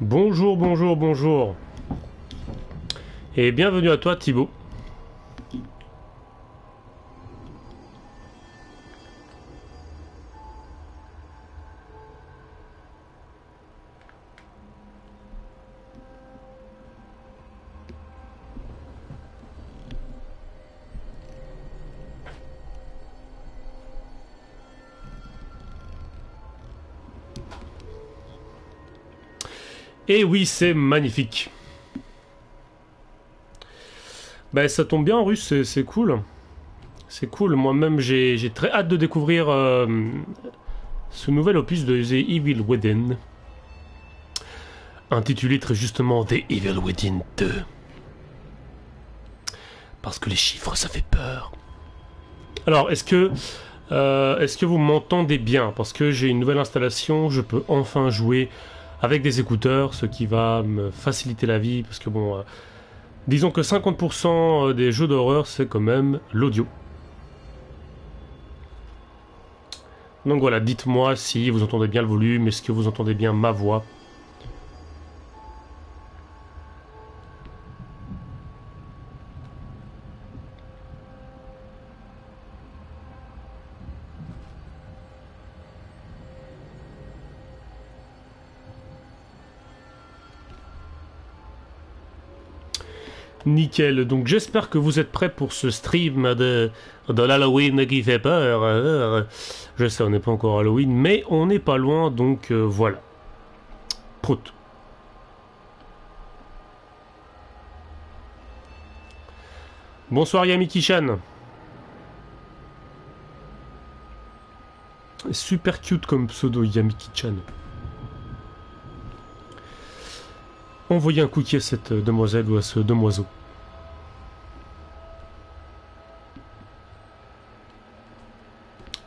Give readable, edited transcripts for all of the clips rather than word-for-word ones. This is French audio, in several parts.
Bonjour, bonjour, bonjour. Et bienvenue à toi Thibaut. Et oui, c'est magnifique. Ben ça tombe bien en russe, c'est cool. C'est cool, moi-même j'ai très hâte de découvrir ce nouvel opus de The Evil Within. Intitulé très justement The Evil Within 2. Parce que les chiffres ça fait peur. Alors, est-ce que vous m'entendez bien? Parce que j'ai une nouvelle installation, je peux enfin jouer avec des écouteurs, ce qui va me faciliter la vie, parce que bon, disons que 50% des jeux d'horreur, c'est quand même l'audio. Donc voilà, dites-moi si vous entendez bien le volume, est-ce que vous entendez bien ma voix? Nickel, donc j'espère que vous êtes prêts pour ce stream de l'Halloween qui fait peur. Je sais, on n'est pas encore Halloween, mais on n'est pas loin, donc voilà. Prout. Bonsoir Yamiki-chan. Super cute comme pseudo Yamiki-chan. Envoyez un cookie à cette demoiselle ou à ce demoiseau.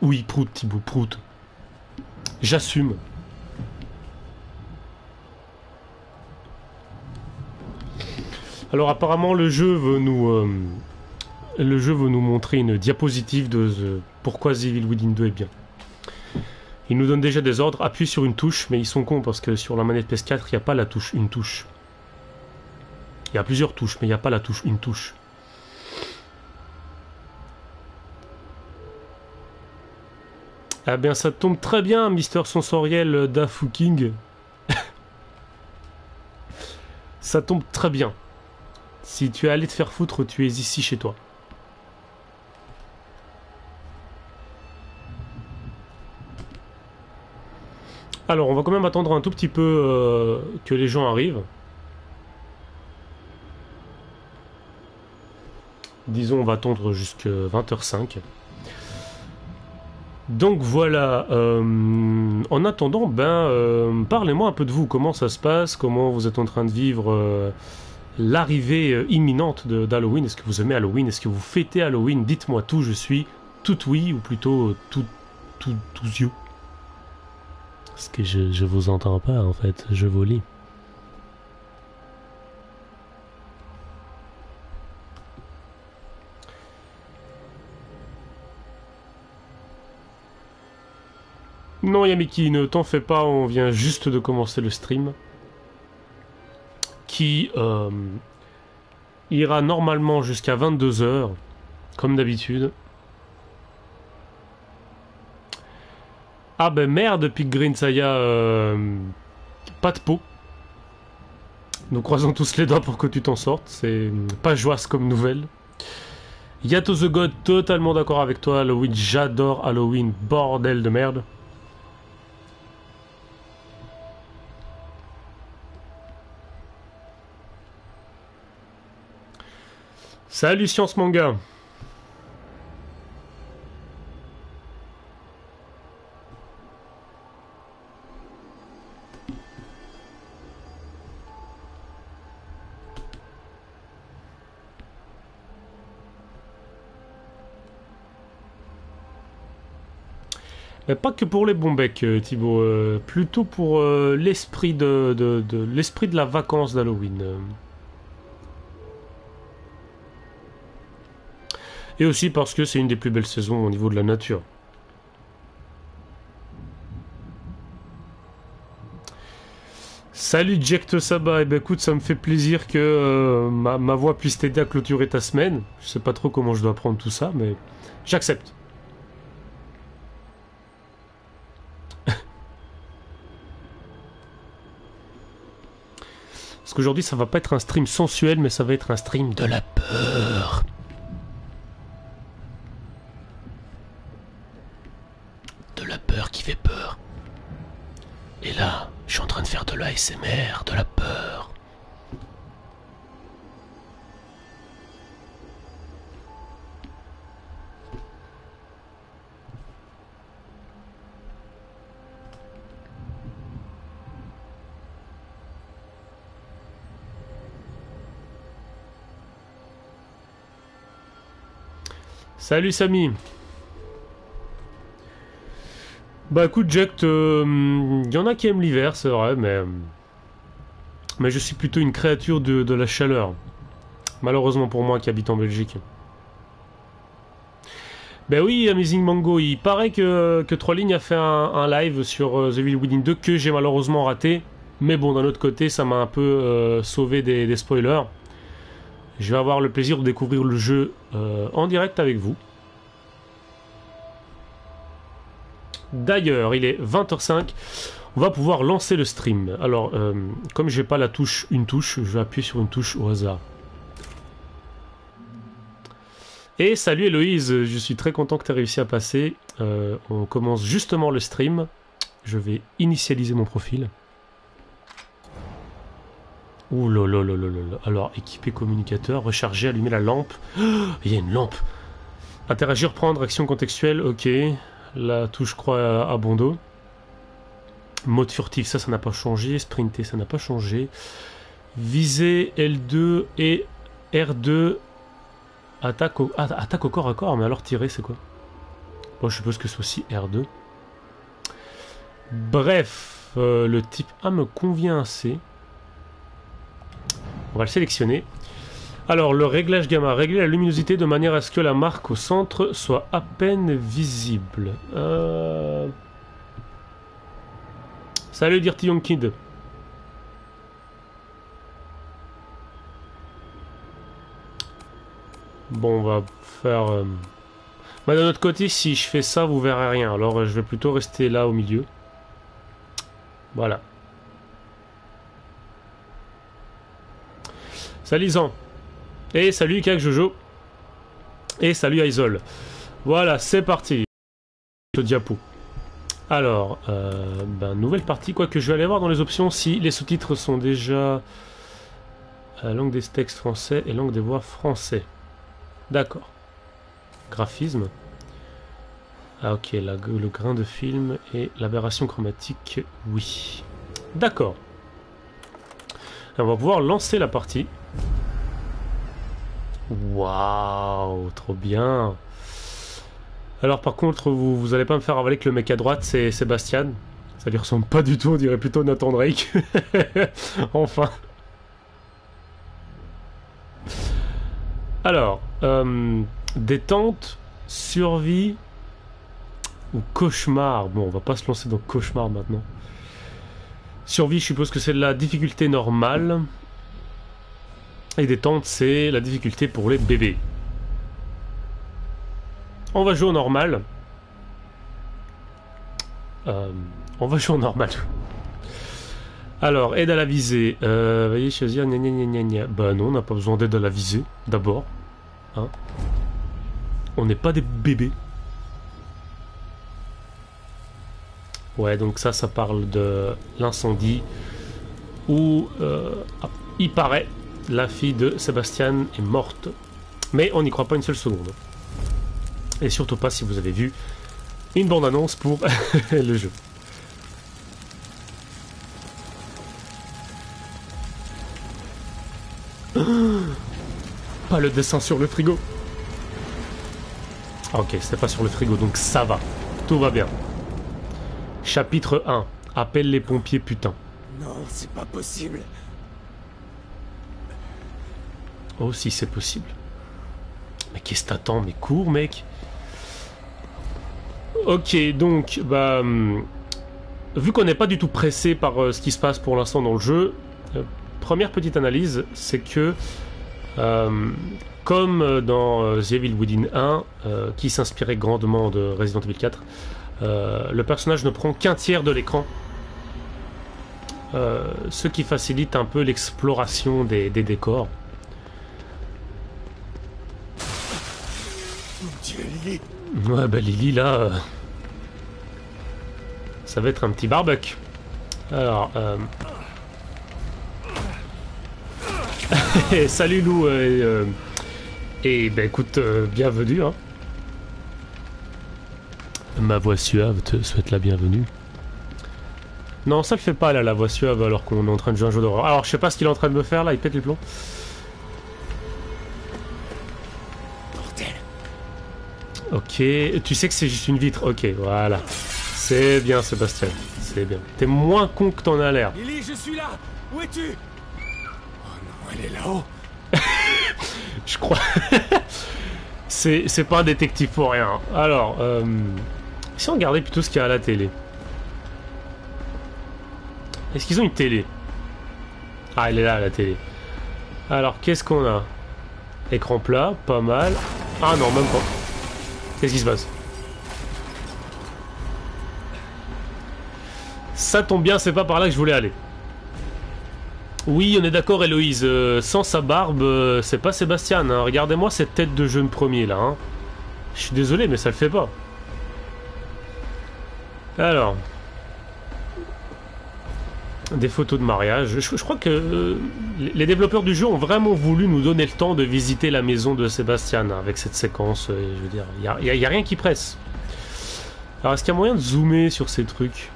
Oui, prout Thibaut, prout. J'assume. Alors apparemment le jeu veut nous montrer une diapositive de pourquoi The Evil Within 2 est bien. Il nous donne déjà des ordres, appuie sur une touche, mais ils sont cons parce que sur la manette PS4, il n'y a pas la touche une touche. Il y a plusieurs touches, mais il n'y a pas la touche une touche. Ah bien ça tombe très bien, Mister Sensoriel Dafuking. Ça tombe très bien. Si tu es allé te faire foutre, tu es ici chez toi. Alors, on va quand même attendre un tout petit peu que les gens arrivent. Disons, on va attendre jusqu'à 20h05. Donc voilà, en attendant, parlez-moi un peu de vous, comment ça se passe, comment vous êtes en train de vivre l'arrivée imminente d'Halloween. Est-ce que vous aimez Halloween? Est-ce que vous fêtez Halloween? Dites-moi tout, je suis tout oui, ou plutôt tous yeux. Parce que je vous entends pas en fait, je vous lis. Non Yamiki, ne t'en fais pas, on vient juste de commencer le stream. Qui ira normalement jusqu'à 22h, comme d'habitude. Ah ben merde, Pig Green Saya, pas de peau. Nous croisons tous les doigts pour que tu t'en sortes, c'est pas joyeux comme nouvelle. Yato the God, totalement d'accord avec toi, Halloween, j'adore Halloween, bordel de merde. Salut Science Manga. Mais pas que pour les bons becs, Thibaut, plutôt pour l'esprit l'esprit de la vacance d'Halloween. Et aussi parce que c'est une des plus belles saisons au niveau de la nature. Salut Jack Saba, eh ben écoute, ça me fait plaisir que ma voix puisse t'aider à clôturer ta semaine. Je sais pas trop comment je dois prendre tout ça, mais j'accepte. Parce qu'aujourd'hui, ça va pas être un stream sensuel, mais ça va être un stream de la peur. De la peur qui fait peur. Et là, je suis en train de faire de l'ASMR, de la peur. Salut Samy. Bah écoute Jack, y en a qui aiment l'hiver, c'est vrai, mais je suis plutôt une créature de la chaleur. Malheureusement pour moi qui habite en Belgique. Ben oui, Amazing Mango, il paraît que Trolling a fait un live sur The Evil Within 2 que j'ai malheureusement raté. Mais bon, d'un autre côté, ça m'a un peu sauvé des spoilers. Je vais avoir le plaisir de découvrir le jeu en direct avec vous. D'ailleurs, il est 20h05. On va pouvoir lancer le stream. Alors, comme j'ai pas la touche, une touche, je vais appuyer sur une touche au hasard. Et salut Héloïse, je suis très content que tu aies réussi à passer. On commence justement le stream. Je vais initialiser mon profil. Ouh là là là là là. Alors, équiper communicateur, recharger, allumer la lampe. Oh, il y a une lampe. Interagir, prendre, action contextuelle, ok. La touche croix à bandeau. Mode furtif, ça n'a pas changé. Sprinter, ça n'a pas changé. Viser L2 et R2. Attaque au corps à corps, mais alors tirer, c'est quoi? Bon, je suppose que c'est aussi R2. Bref, le type A me convient assez. On va le sélectionner. Alors, le réglage gamma. Régler la luminosité de manière à ce que la marque au centre soit à peine visible. Salut Dirty Young Kid. Bon, on va faire... Bah, de notre côté, si je fais ça, vous verrez rien. Alors, je vais plutôt rester là au milieu. Voilà. Salut Zan. Et salut Kak Jojo. Et salut Aizol. Voilà, c'est parti. Ce diapo. Alors, nouvelle partie. Quoique je vais aller voir dans les options si les sous-titres sont déjà langue des textes français et langue des voix français. D'accord. Graphisme. Ah ok, le grain de film et l'aberration chromatique, oui. D'accord. On va pouvoir lancer la partie. Waouh, trop bien. Alors par contre, vous allez pas me faire avaler que le mec à droite, c'est Sébastien. Ça lui ressemble pas du tout, on dirait plutôt Nathan Drake. Enfin. Alors, détente, survie ou cauchemar. Bon, on va pas se lancer dans cauchemar maintenant. Survie, je suppose que c'est de la difficulté normale. Et détente, c'est la difficulté pour les bébés. On va jouer au normal. On va jouer au normal. Alors, aide à la visée. Veuillez choisir gna gna gna gna gna. Bah non, on n'a pas besoin d'aide à la visée. D'abord. Hein. On n'est pas des bébés. Ouais, donc ça parle de l'incendie où, il paraît, la fille de Sébastien est morte. Mais on n'y croit pas une seule seconde. Et surtout pas si vous avez vu une bande-annonce pour le jeu. Pas le dessin sur le frigo. Ok, c'était pas sur le frigo, donc ça va. Tout va bien. Chapitre 1. Appelle les pompiers, putain. Non, c'est pas possible. Oh, si c'est possible. Mais qu'est-ce que t'attends? Mais cours, mec. Ok, donc, vu qu'on n'est pas du tout pressé par ce qui se passe pour l'instant dans le jeu, première petite analyse, c'est que comme dans The Evil Within 1, qui s'inspirait grandement de Resident Evil 4, le personnage ne prend qu'un tiers de l'écran, ce qui facilite un peu l'exploration des décors. Mon Dieu, Lily. Ouais, bah Lily, là, ça va être un petit barbecue. Alors, salut Lou, et ben écoute, bienvenue. Hein. Ma voix suave te souhaite la bienvenue. Non, ça le fait pas là, la voix suave, alors qu'on est en train de jouer à un jeu d'horreur. Alors, je sais pas ce qu'il est en train de me faire là, il pète les plombs. Bordel. Ok, tu sais que c'est juste une vitre. Ok, voilà. C'est bien, Sébastien. C'est bien. T'es moins con que t'en as l'air. Lily, je suis là. Où es-tu? Oh non, elle est là-haut. Je crois. C'est pas un détective pour rien. Alors, si on regardait plutôt ce qu'il y a à la télé. Est-ce qu'ils ont une télé? Ah, elle est là, la télé. Alors, qu'est-ce qu'on a? Écran plat, pas mal. Ah non, même pas. Qu'est-ce qui se passe? Ça tombe bien, c'est pas par là que je voulais aller. Oui, on est d'accord, Héloïse. Sans sa barbe, c'est pas Sébastien. Hein. Regardez-moi cette tête de jeune premier là. Hein. Je suis désolé, mais ça le fait pas. Alors. Des photos de mariage. Je crois que les développeurs du jeu ont vraiment voulu nous donner le temps de visiter la maison de Sébastien avec cette séquence. Je veux dire, il y a rien qui presse. Alors, est-ce qu'il y a moyen de zoomer sur ces trucs?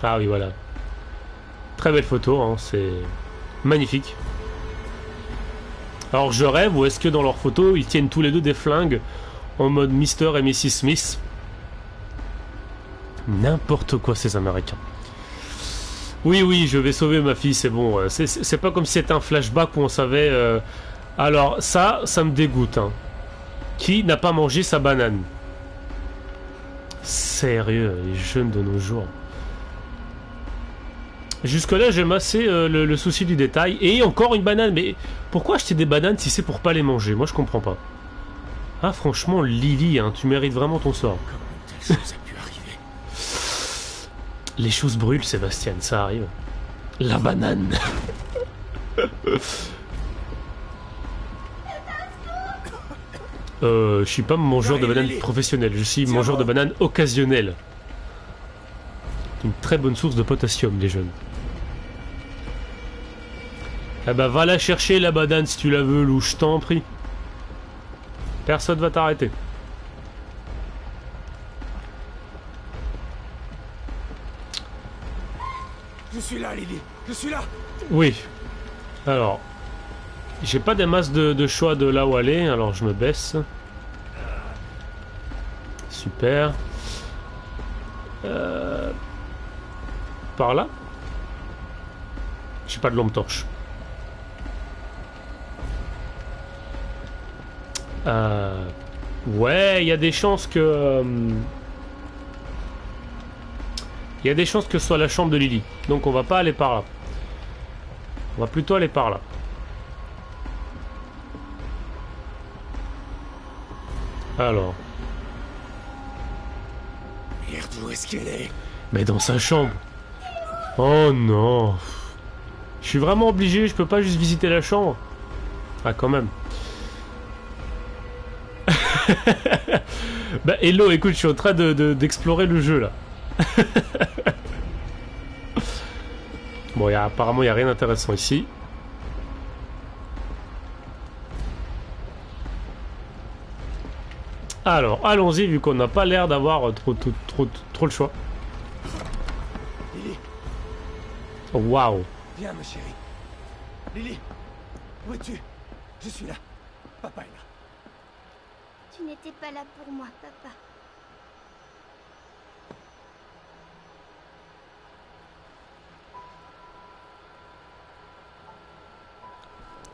Ah oui, voilà. Très belle photo, hein, c'est magnifique. Alors, je rêve, ou est-ce que dans leurs photos, ils tiennent tous les deux des flingues en mode Mr. et Mrs. Smith? N'importe quoi, ces Américains. Oui, oui, je vais sauver ma fille, c'est bon. C'est pas comme si c'était un flashback où on savait... Alors, ça me dégoûte. Hein. Qui n'a pas mangé sa banane? Sérieux, les jeunes de nos jours. Jusque-là, j'aime assez le souci du détail. Et encore une banane. Mais pourquoi acheter des bananes si c'est pour pas les manger? Moi, je comprends pas. Ah, franchement, Lily, hein, tu mérites vraiment ton sort. Comment telle chose a pu arriver? Les choses brûlent, Sébastien, ça arrive. La banane. Je suis pas mangeur de banane professionnel, je suis mangeur de banane occasionnel. Une très bonne source de potassium, les jeunes. Eh ben, va la chercher, la banane, si tu la veux, Lou, je t'en prie. Personne va t'arrêter. Je suis là, Lily. Je suis là. Oui. Alors, j'ai pas des masses de choix de là où aller, alors je me baisse. Super. Par là? J'ai pas de lampe torche. Ouais, il y a des chances que... Il y a des chances que ce soit la chambre de Lily. Donc on va pas aller par là. On va plutôt aller par là. Alors. Merde, où est-ce qu'elle est? Mais dans sa chambre. Oh non. Je suis vraiment obligé, je peux pas juste visiter la chambre. Ah, quand même. Bah hello, écoute, je suis en train d'explorer le jeu là. Bon, apparemment il n'y a rien d'intéressant ici. Alors, allons-y, vu qu'on n'a pas l'air d'avoir trop le choix. Lily, Waouh. viens ma chérie. Lily, où es-tu? Je suis là. Papa est là. Tu n'étais pas là pour moi, papa.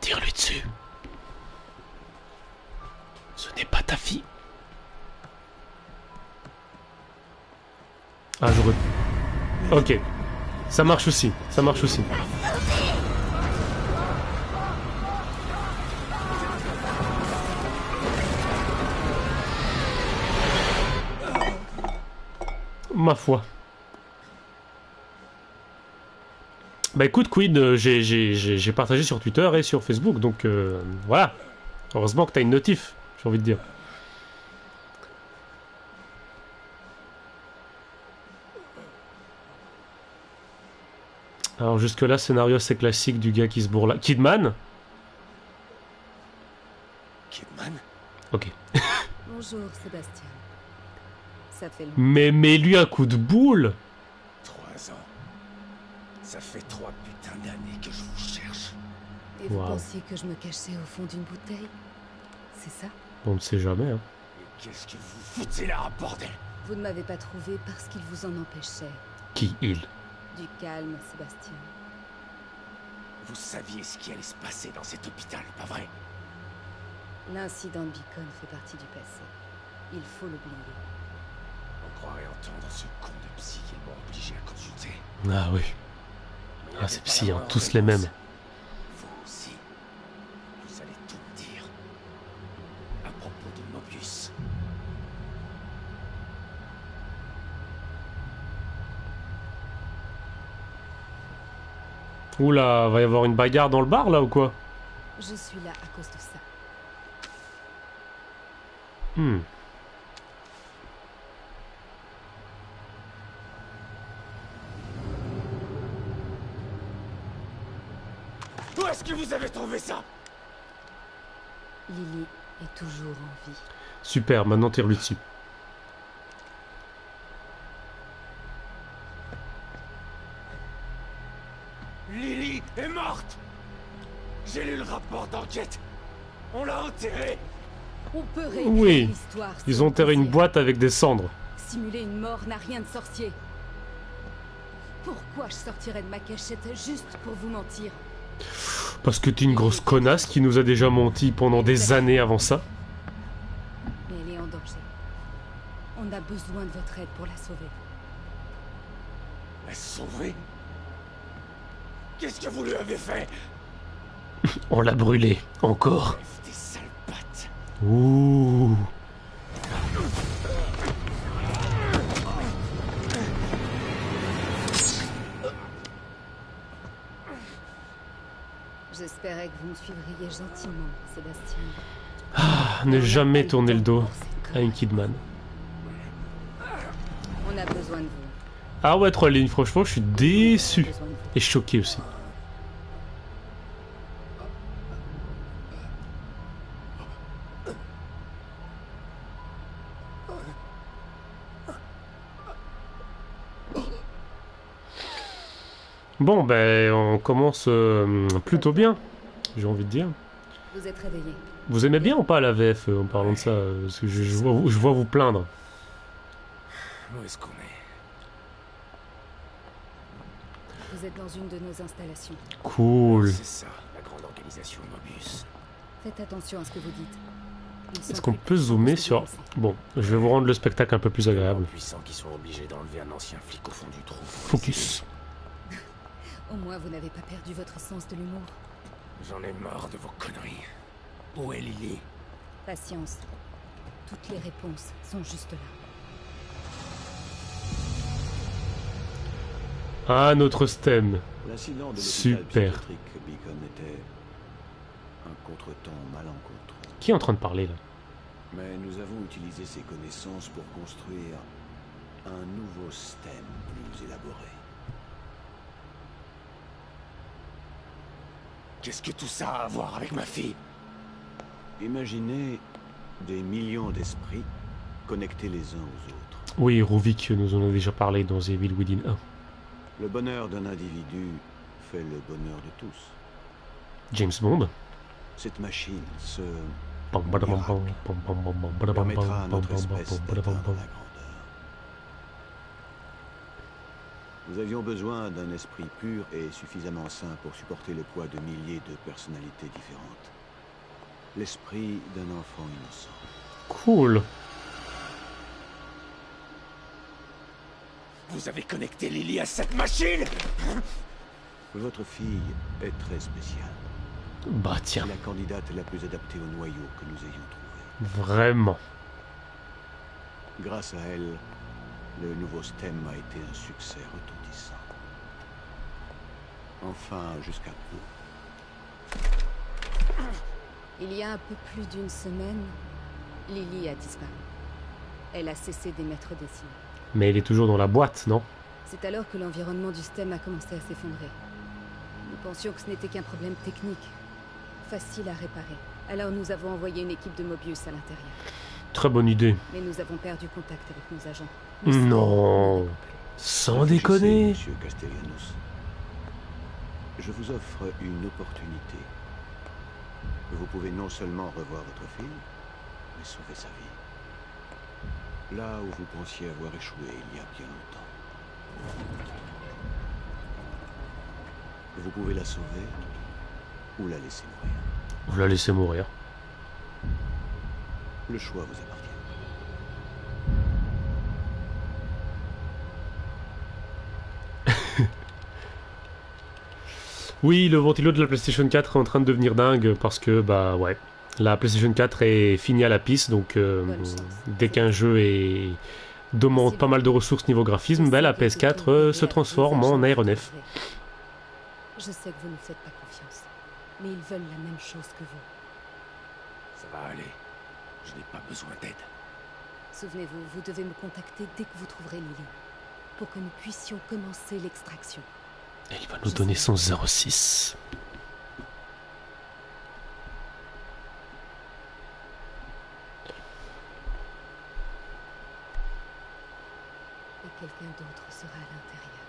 Tire-lui dessus. Ce n'est pas ta fille. Ah, j'aurais... Ok. Ça marche aussi. Ça marche aussi. Ma foi. Bah écoute, Queen, j'ai partagé sur Twitter et sur Facebook, donc voilà. Heureusement que t'as une notif, j'ai envie de dire. Alors jusque-là, scénario assez classique du gars qui se bourre là. Kidman? Kidman? Ok. Bonjour, Sébastien. Ça fait longtemps. Mais lui un coup de boule! 3 ans. Ça fait 3 putains d'années que je vous cherche. Et vous Wow. pensiez que je me cachais au fond d'une bouteille? C'est ça? On ne sait jamais, hein. Et qu'est-ce que vous foutez là, bordel? Vous ne m'avez pas trouvé parce qu'il vous en empêchait. Qui il? Du calme, Sébastien. Vous saviez ce qui allait se passer dans cet hôpital, pas vrai? L'incident de Beacon fait partie du passé. Il faut l'oublier. On croirait entendre ce con de psy qu'ils m'ont obligé à consulter. Ah oui. Mais il y Ah avait c'est pas psy, la hein, moindre tous les réponse. mêmes. Vous aussi. Vous allez tout me dire. À propos de Mobius. Oula, va y avoir une bagarre dans le bar là ou quoi? Je suis là à cause de ça. Hmm. Où est-ce que vous avez trouvé ça? Lily est toujours en vie. Super, maintenant tire-lui dessus. Lily est morte. J'ai lu le rapport d'enquête. On l'a enterrée. On peut réécrire Oui. l'histoire. si Ils on ont enterré une désire. boîte avec des cendres. Simuler une mort n'a rien de sorcier. Pourquoi je sortirais de ma cachette juste pour vous mentir? Parce que t'es une grosse connasse qui nous a déjà menti pendant des années avant ça. Mais elle est en danger. On a besoin de votre aide pour la sauver. La sauver? Qu'est-ce que vous lui avez fait? On l'a brûlée, encore. Bref, des sales pattes. Ouh. J'espérais que vous me suivriez gentiment, Sébastien. Ah, ne jamais tourner le dos à une Kidman. On a besoin de vous. Ah ouais, 3 lignes, franchement, je suis déçu. Besoin de vous. Et choqué aussi. Bon, ben, on commence plutôt bien, j'ai envie de dire. Vous êtes réveillés. Vous aimez bien ou pas la VF en parlant de ça? Parce que je vois vous plaindre. Où est-ce qu'on est? Vous êtes dans une de nos installations. Cool. C'est ça, la grande organisation Mobius. Faites attention à ce que vous dites. Ils sont Est-ce qu'on plus peut puissants zoomer que ce que sur... vous pensez. Bon, je vais vous rendre le spectacle un peu plus agréable. Puissants qui sont obligés d'enlever un ancien flic au fond du trou. Focus. Au moins, vous n'avez pas perdu votre sens de l'humour. J'en ai marre de vos conneries. Où est Lily? Patience. Toutes les réponses sont juste là. Ah, notre stem. L'incident de l'hôpital Super. psychiatrique Beacon était un contretemps malencontreux. Qui est en train de parler là? Mais nous avons utilisé ces connaissances pour construire un nouveau système plus élaboré. Qu'est-ce que tout ça a à voir avec ma fille? Imaginez des millions d'esprits connectés les uns aux autres. Oui, Ruvik nous en a déjà parlé dans The Evil Within 1. Le bonheur d'un individu fait le bonheur de tous. James Bond. Cette machine se Permettra permettra à notre espèce d'atteindre la grandeur. Nous avions besoin d'un esprit pur et suffisamment sain pour supporter le poids de milliers de personnalités différentes. L'esprit d'un enfant innocent. Cool. Vous avez connecté Lily à cette machine? Votre fille est très spéciale. Bah tiens, La candidate la plus adaptée au noyau que nous ayons trouvé. vraiment. Grâce à elle, le nouveau STEM a été un succès retentissant. Enfin, jusqu'à peu. Il y a un peu plus d'une semaine, Lily a disparu. Elle a cessé d'émettre des signes. Mais il est toujours dans la boîte, non? C'est alors que l'environnement du STEM a commencé à s'effondrer. Nous pensions que ce n'était qu'un problème technique, facile à réparer. Alors nous avons envoyé une équipe de Mobius à l'intérieur. Très bonne idée. Mais nous avons perdu contact avec nos agents. Non, sans Réfléchissez, déconner. Monsieur Castellanos. Je vous offre une opportunité. Vous pouvez non seulement revoir votre fille, mais sauver sa vie. Là où vous pensiez avoir échoué il y a bien longtemps. Vous pouvez la sauver ou la laisser mourir. Vous la laissez mourir. Le choix vous appartient. Oui, le ventilo de la PlayStation 4 est en train de devenir dingue parce que, bah ouais, la PlayStation 4 est finie à la piste, donc dès qu'un jeu demande pas mal de ressources niveau graphisme, bah, la PS4 se transforme en aéronef. Je sais que vous ne faites pas confiance, mais ils veulent la même chose que vous. Ça va aller. Je n'ai pas besoin d'aide. Souvenez-vous, vous devez me contacter dès que vous trouverez Lily, pour que nous puissions commencer l'extraction. Et il va nous donner son 06. Et quelqu'un d'autre sera à l'intérieur.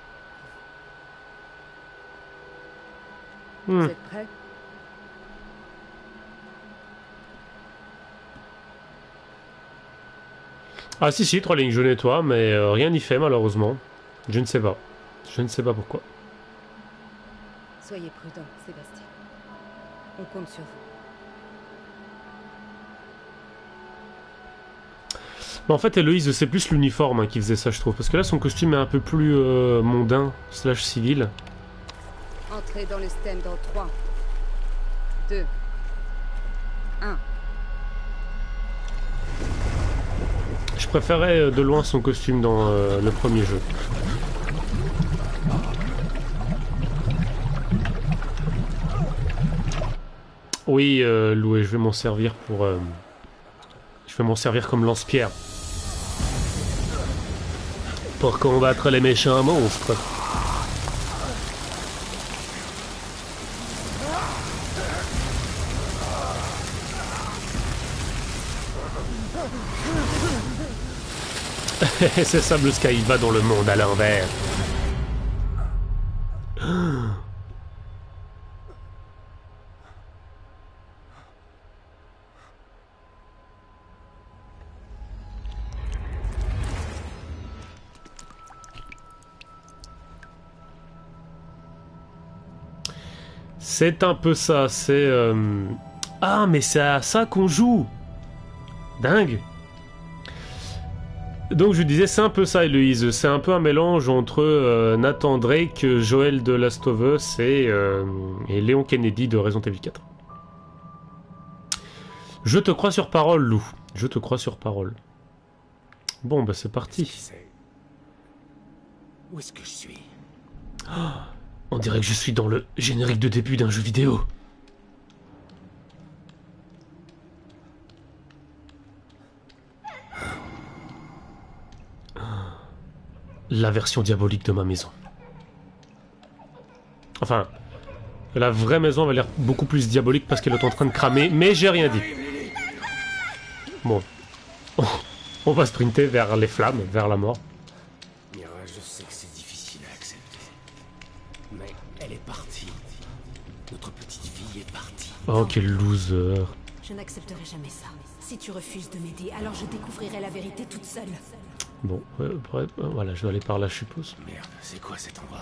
Vous êtes prêts? Ah si, 3 lignes, je nettoie, mais rien n'y fait malheureusement. Je ne sais pas. Je ne sais pas pourquoi. Soyez prudent, Sébastien. On compte sur vous. Mais en fait, Héloïse, c'est plus l'uniforme qui faisait ça, je trouve. Parce que là, son costume est un peu plus mondain, / civil. Entrez dans le STEM dans 3, 2, 1. Je préférais de loin son costume dans le premier jeu. Oui, Loué, je vais m'en servir pour... je vais m'en servir comme lance-pierre. Pour combattre les méchants monstres. C'est ça, Blue Sky, il va dans le monde à l'envers. C'est un peu ça, c'est... Ah, mais c'est à ça qu'on joue. Dingue. Donc je disais, c'est un peu ça, Héloïse. C'est un peu un mélange entre Nathan Drake, Joel de Last of Us et Léon Kennedy de Resident Evil 4. Je te crois sur parole, Lou. Je te crois sur parole. Bon, bah c'est parti. Où est-ce que je suis? On dirait que je suis dans le générique de début d'un jeu vidéo. La version diabolique de ma maison. Enfin, la vraie maison avait l'air beaucoup plus diabolique parce qu'elle est en train de cramer, mais j'ai rien dit. Bon. On va sprinter vers les flammes, vers la mort. Mira, je sais que c'est difficile à accepter. Mais elle est partie. Notre petite fille est partie. Oh, quel loser. Je n'accepterai jamais ça. Si tu refuses de m'aider, alors je découvrirai la vérité toute seule. Bon, voilà, je dois aller par là, je suppose. Merde, c'est quoi cet endroit?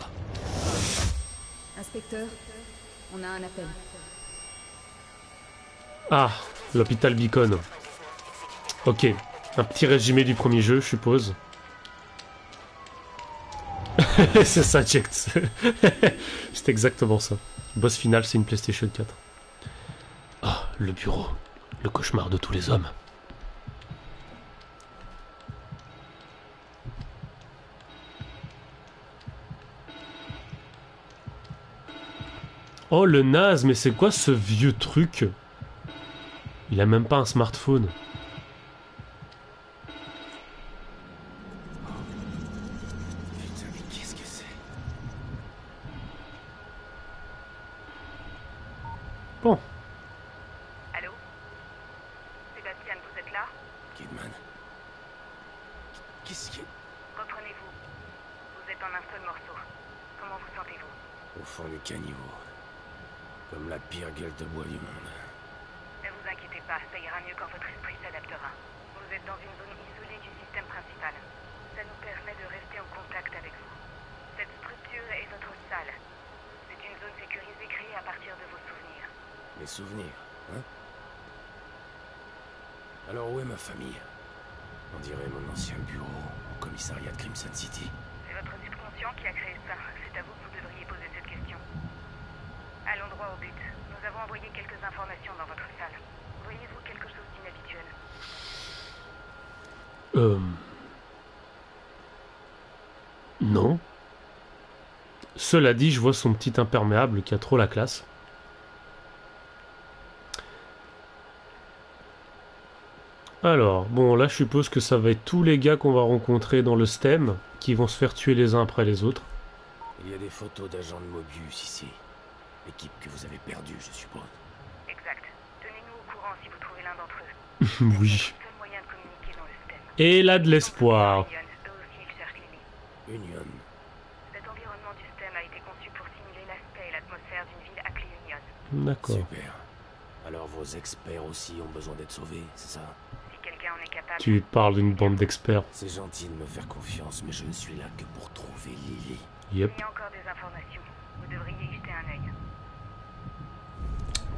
Inspecteur, on a un appel. Ah, l'hôpital Beacon. Ok, un petit résumé du premier jeu, je suppose. C'est ça, Jack. C'est exactement ça. Le boss final, c'est une PlayStation 4. Ah, le bureau. Le cauchemar de tous les hommes. Oh, le naze, mais c'est quoi ce vieux truc? Il a même pas un smartphone. Putain, mais qu'est-ce que c'est? Bon. Allô? Sébastien, vous êtes là? Kidman. Qu'est-ce que... Reprenez-vous. Vous êtes en un seul morceau. Comment vous sentez-vous? Au fond du caniveau. Comme la pire gueule de bois du monde. Ne vous inquiétez pas, ça ira mieux quand votre esprit s'adaptera. Vous êtes dans une zone isolée du système principal. Ça nous permet de rester en contact avec vous. Cette structure est votre salle. C'est une zone sécurisée créée à partir de vos souvenirs. Mes souvenirs, hein? Alors où est ma famille? On dirait mon ancien bureau au commissariat de Crimson City. C'est votre subconscient qui a créé ça. C'est à vous que vous devriez poser cette question. Allons droit au but. Nous avons envoyé quelques informations dans votre salle. Voyez-vous quelque chose d'inhabituel? Non. Cela dit, je vois son petit imperméable qui a trop la classe. Alors, bon, là, je suppose que ça va être tous les gars qu'on va rencontrer dans le STEM qui vont se faire tuer les uns après les autres. Il y a des photos d'agents de Mobius ici. L'équipe que vous avez perdue, je suppose. Exact. Tenez-nous au courant si vous trouvez l'un d'entre eux. Oui. C'est le seul moyen de communiquer dans le système. Et là, de l'espoir. Union, eux aussi, ils cherchent Lily. Union. Cet environnement du système a été conçu pour simuler l'aspect et l'atmosphère d'une ville appelée Union. D'accord. Super. Alors vos experts aussi ont besoin d'être sauvés, c'est ça? Si quelqu'un en est capable... Tu parles d'une bande d'experts. C'est gentil de me faire confiance, mais je ne suis là que pour trouver Lily. Yep. Il y a encore des informations. Vous devriez y jeter un œil.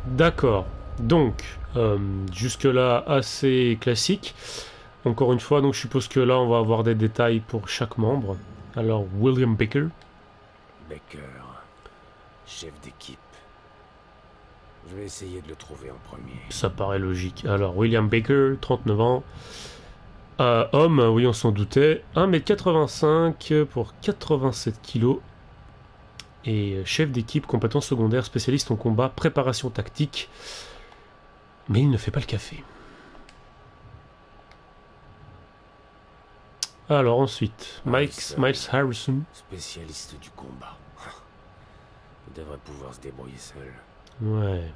D'accord. Donc, jusque-là, assez classique. Encore une fois, donc je suppose que là, on va avoir des détails pour chaque membre. Alors, William Baker. Baker, chef d'équipe. Je vais essayer de le trouver en premier. Ça paraît logique. Alors, William Baker, 39 ans. Homme, oui, on s'en doutait. 1m85 pour 87 kg. Et chef d'équipe, compétence secondaire, spécialiste en combat, préparation tactique. Mais il ne fait pas le café. Alors ensuite, Miles Harrison. Spécialiste du combat. Il devrait pouvoir se débrouiller seul. Ouais.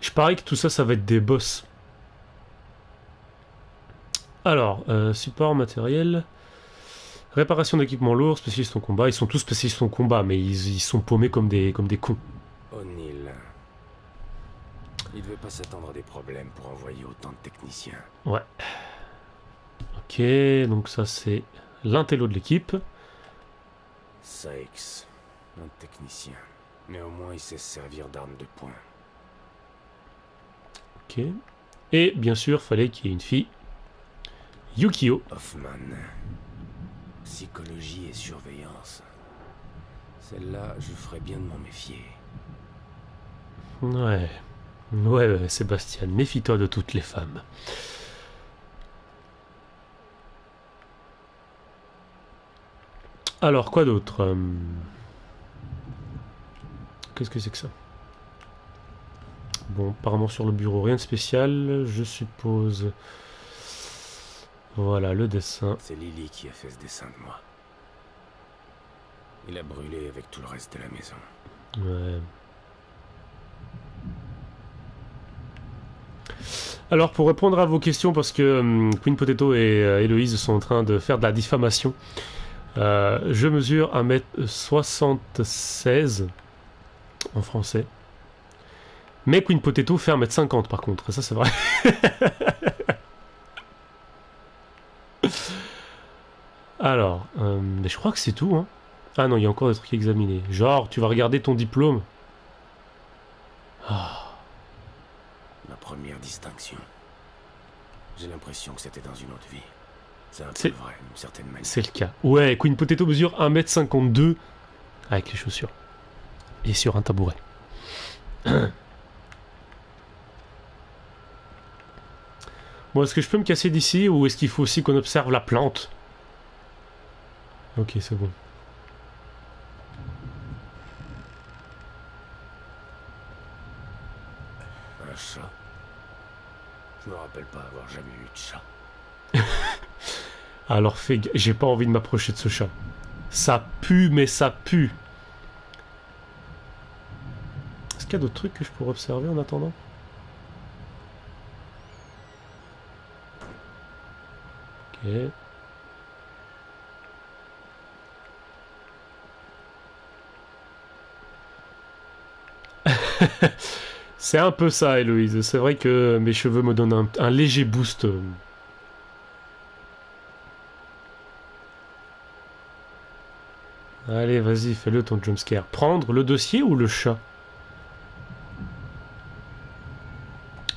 Je parie que tout ça, ça va être des boss. Alors, support matériel. Réparation d'équipement lourd, spécialiste en combat. Ils sont tous spécialistes en combat, mais ils sont paumés comme des cons. O'Neill. Il devait pas s'attendre à des problèmes pour envoyer autant de techniciens. Ouais. Ok, donc ça c'est l'intello de l'équipe. Sykes, un technicien. Mais au moins il sait se servir d'armes de poing. Ok. Et bien sûr, fallait qu'il y ait une fille. Yukio. Hoffman. Psychologie et surveillance. Celle-là, je ferais bien de m'en méfier. Ouais. Ouais, Sébastien, méfie-toi de toutes les femmes. Alors, quoi d'autre? Qu'est-ce que c'est que ça? Bon, apparemment sur le bureau, rien de spécial, je suppose. Voilà, le dessin. C'est Lily qui a fait ce dessin de moi. Il a brûlé avec tout le reste de la maison. Ouais. Alors, pour répondre à vos questions, parce que Queen Potato et Héloïse sont en train de faire de la diffamation, je mesure 1m76 en français. Mais Queen Potato fait 1m50 par contre, ça c'est vrai. Alors, mais je crois que c'est tout, hein. Ah non, il y a encore des trucs à examiner. Genre, tu vas regarder ton diplôme. Ah. Ma première distinction. J'ai l'impression que c'était dans une autre vie. C'est un C'est- peu vrai, d'une certaine manière. C'est le cas. Ouais, Queen Potato mesure 1m52 avec les chaussures. Et sur un tabouret. Bon, est-ce que je peux me casser d'ici ou est-ce qu'il faut aussi qu'on observe la plante? Ok, c'est bon. Un chat. Je me rappelle pas avoir jamais eu de chat. Alors j'ai pas envie de m'approcher de ce chat. Ça pue, mais ça pue. Est-ce qu'il y a d'autres trucs que je pourrais observer en attendant? Ok. C'est un peu ça, Héloïse. C'est vrai que mes cheveux me donnent un léger boost. Allez, vas-y, fais-le ton jumpscare. Prendre le dossier ou le chat?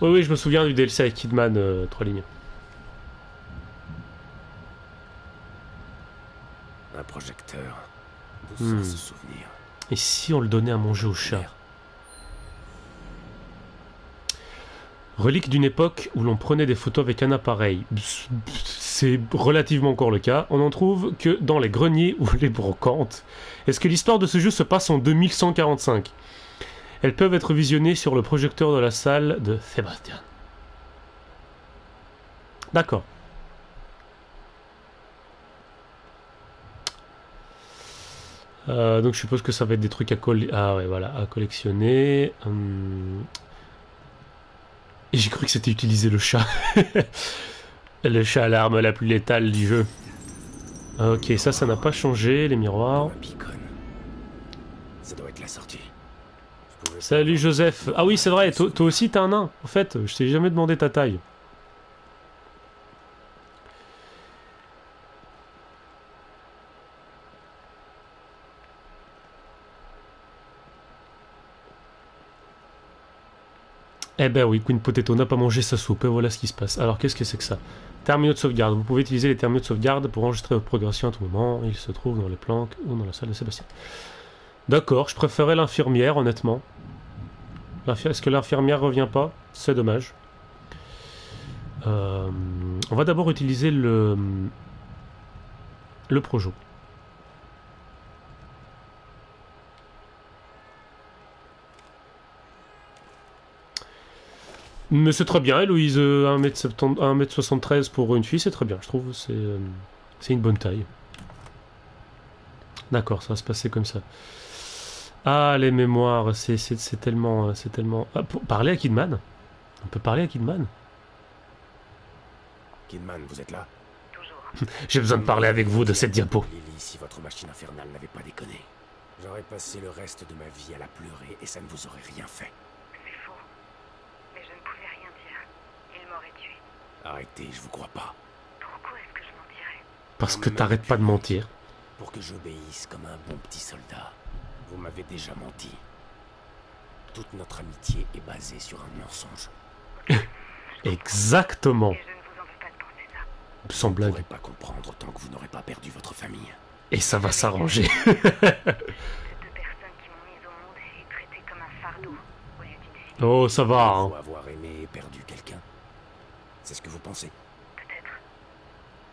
Oui, oui, je me souviens du DLC avec Kidman, 3 lignes. Un projecteur. D'où sort ce souvenir? Et si on le donnait à manger au chat? Relique d'une époque où l'on prenait des photos avec un appareil. C'est relativement encore le cas. On n'en trouve que dans les greniers ou les brocantes. Est-ce que l'histoire de ce jeu se passe en 2145? Elles peuvent être visionnées sur le projecteur de la salle de Sébastien. D'accord. Donc je suppose que ça va être des trucs à collectionner. Et j'ai cru que c'était utiliser le chat. Le chat à l'arme la plus létale du jeu. Ok, ça n'a pas changé, les miroirs. Un beacon. Ça doit être la sortie. Je pouvais Salut Joseph. Ah oui, c'est vrai, toi aussi t'as un nain. En fait, je t'ai jamais demandé ta taille. Eh ben oui, Queen Potato n'a pas mangé sa soupe, et voilà ce qui se passe. Alors qu'est-ce que c'est que ça? Terminaux de sauvegarde. Vous pouvez utiliser les terminaux de sauvegarde pour enregistrer votre progression à tout moment. Ils se trouvent dans les planques ou dans la salle de Sébastien. D'accord, je préférais l'infirmière, honnêtement. Est-ce que l'infirmière revient pas? C'est dommage. On va d'abord utiliser le projo. Mais c'est très bien, Héloïse, 1m73 pour une fille, c'est très bien, je trouve, c'est une bonne taille. D'accord, ça va se passer comme ça. Ah, les mémoires, c'est tellement... Ah, parler à Kidman? On peut parler à Kidman? Kidman, vous êtes là? Toujours. J'ai besoin de parler avec vous de cette diapo. Lily, si votre machine infernale n'avait pas déconné, j'aurais passé le reste de ma vie à la pleurer et ça ne vous aurait rien fait. C'est faux. Mais je ne pouvais rien dire. Il m'aurait tué. Arrêtez, je vous crois pas. Pourquoi est-ce que je mentirais? Parce que t'arrêtes pas de mentir. Pour que j'obéisse comme un bon petit soldat. Vous m'avez déjà menti. Toute notre amitié est basée sur un mensonge. Exactement. Et je ne vous en veux pas de penser ça. Sans Vous ne blague. pourrez pas comprendre tant que vous n'aurez pas perdu votre famille. Et ça va s'arranger. Ces deux personnes qui m'ont mise au monde et traitée comme un fardeau au lieu d'une fille. Oh, ça va, hein. Faut avoir aimé et perdu quelqu'un. C'est ce que vous pensez? Peut-être.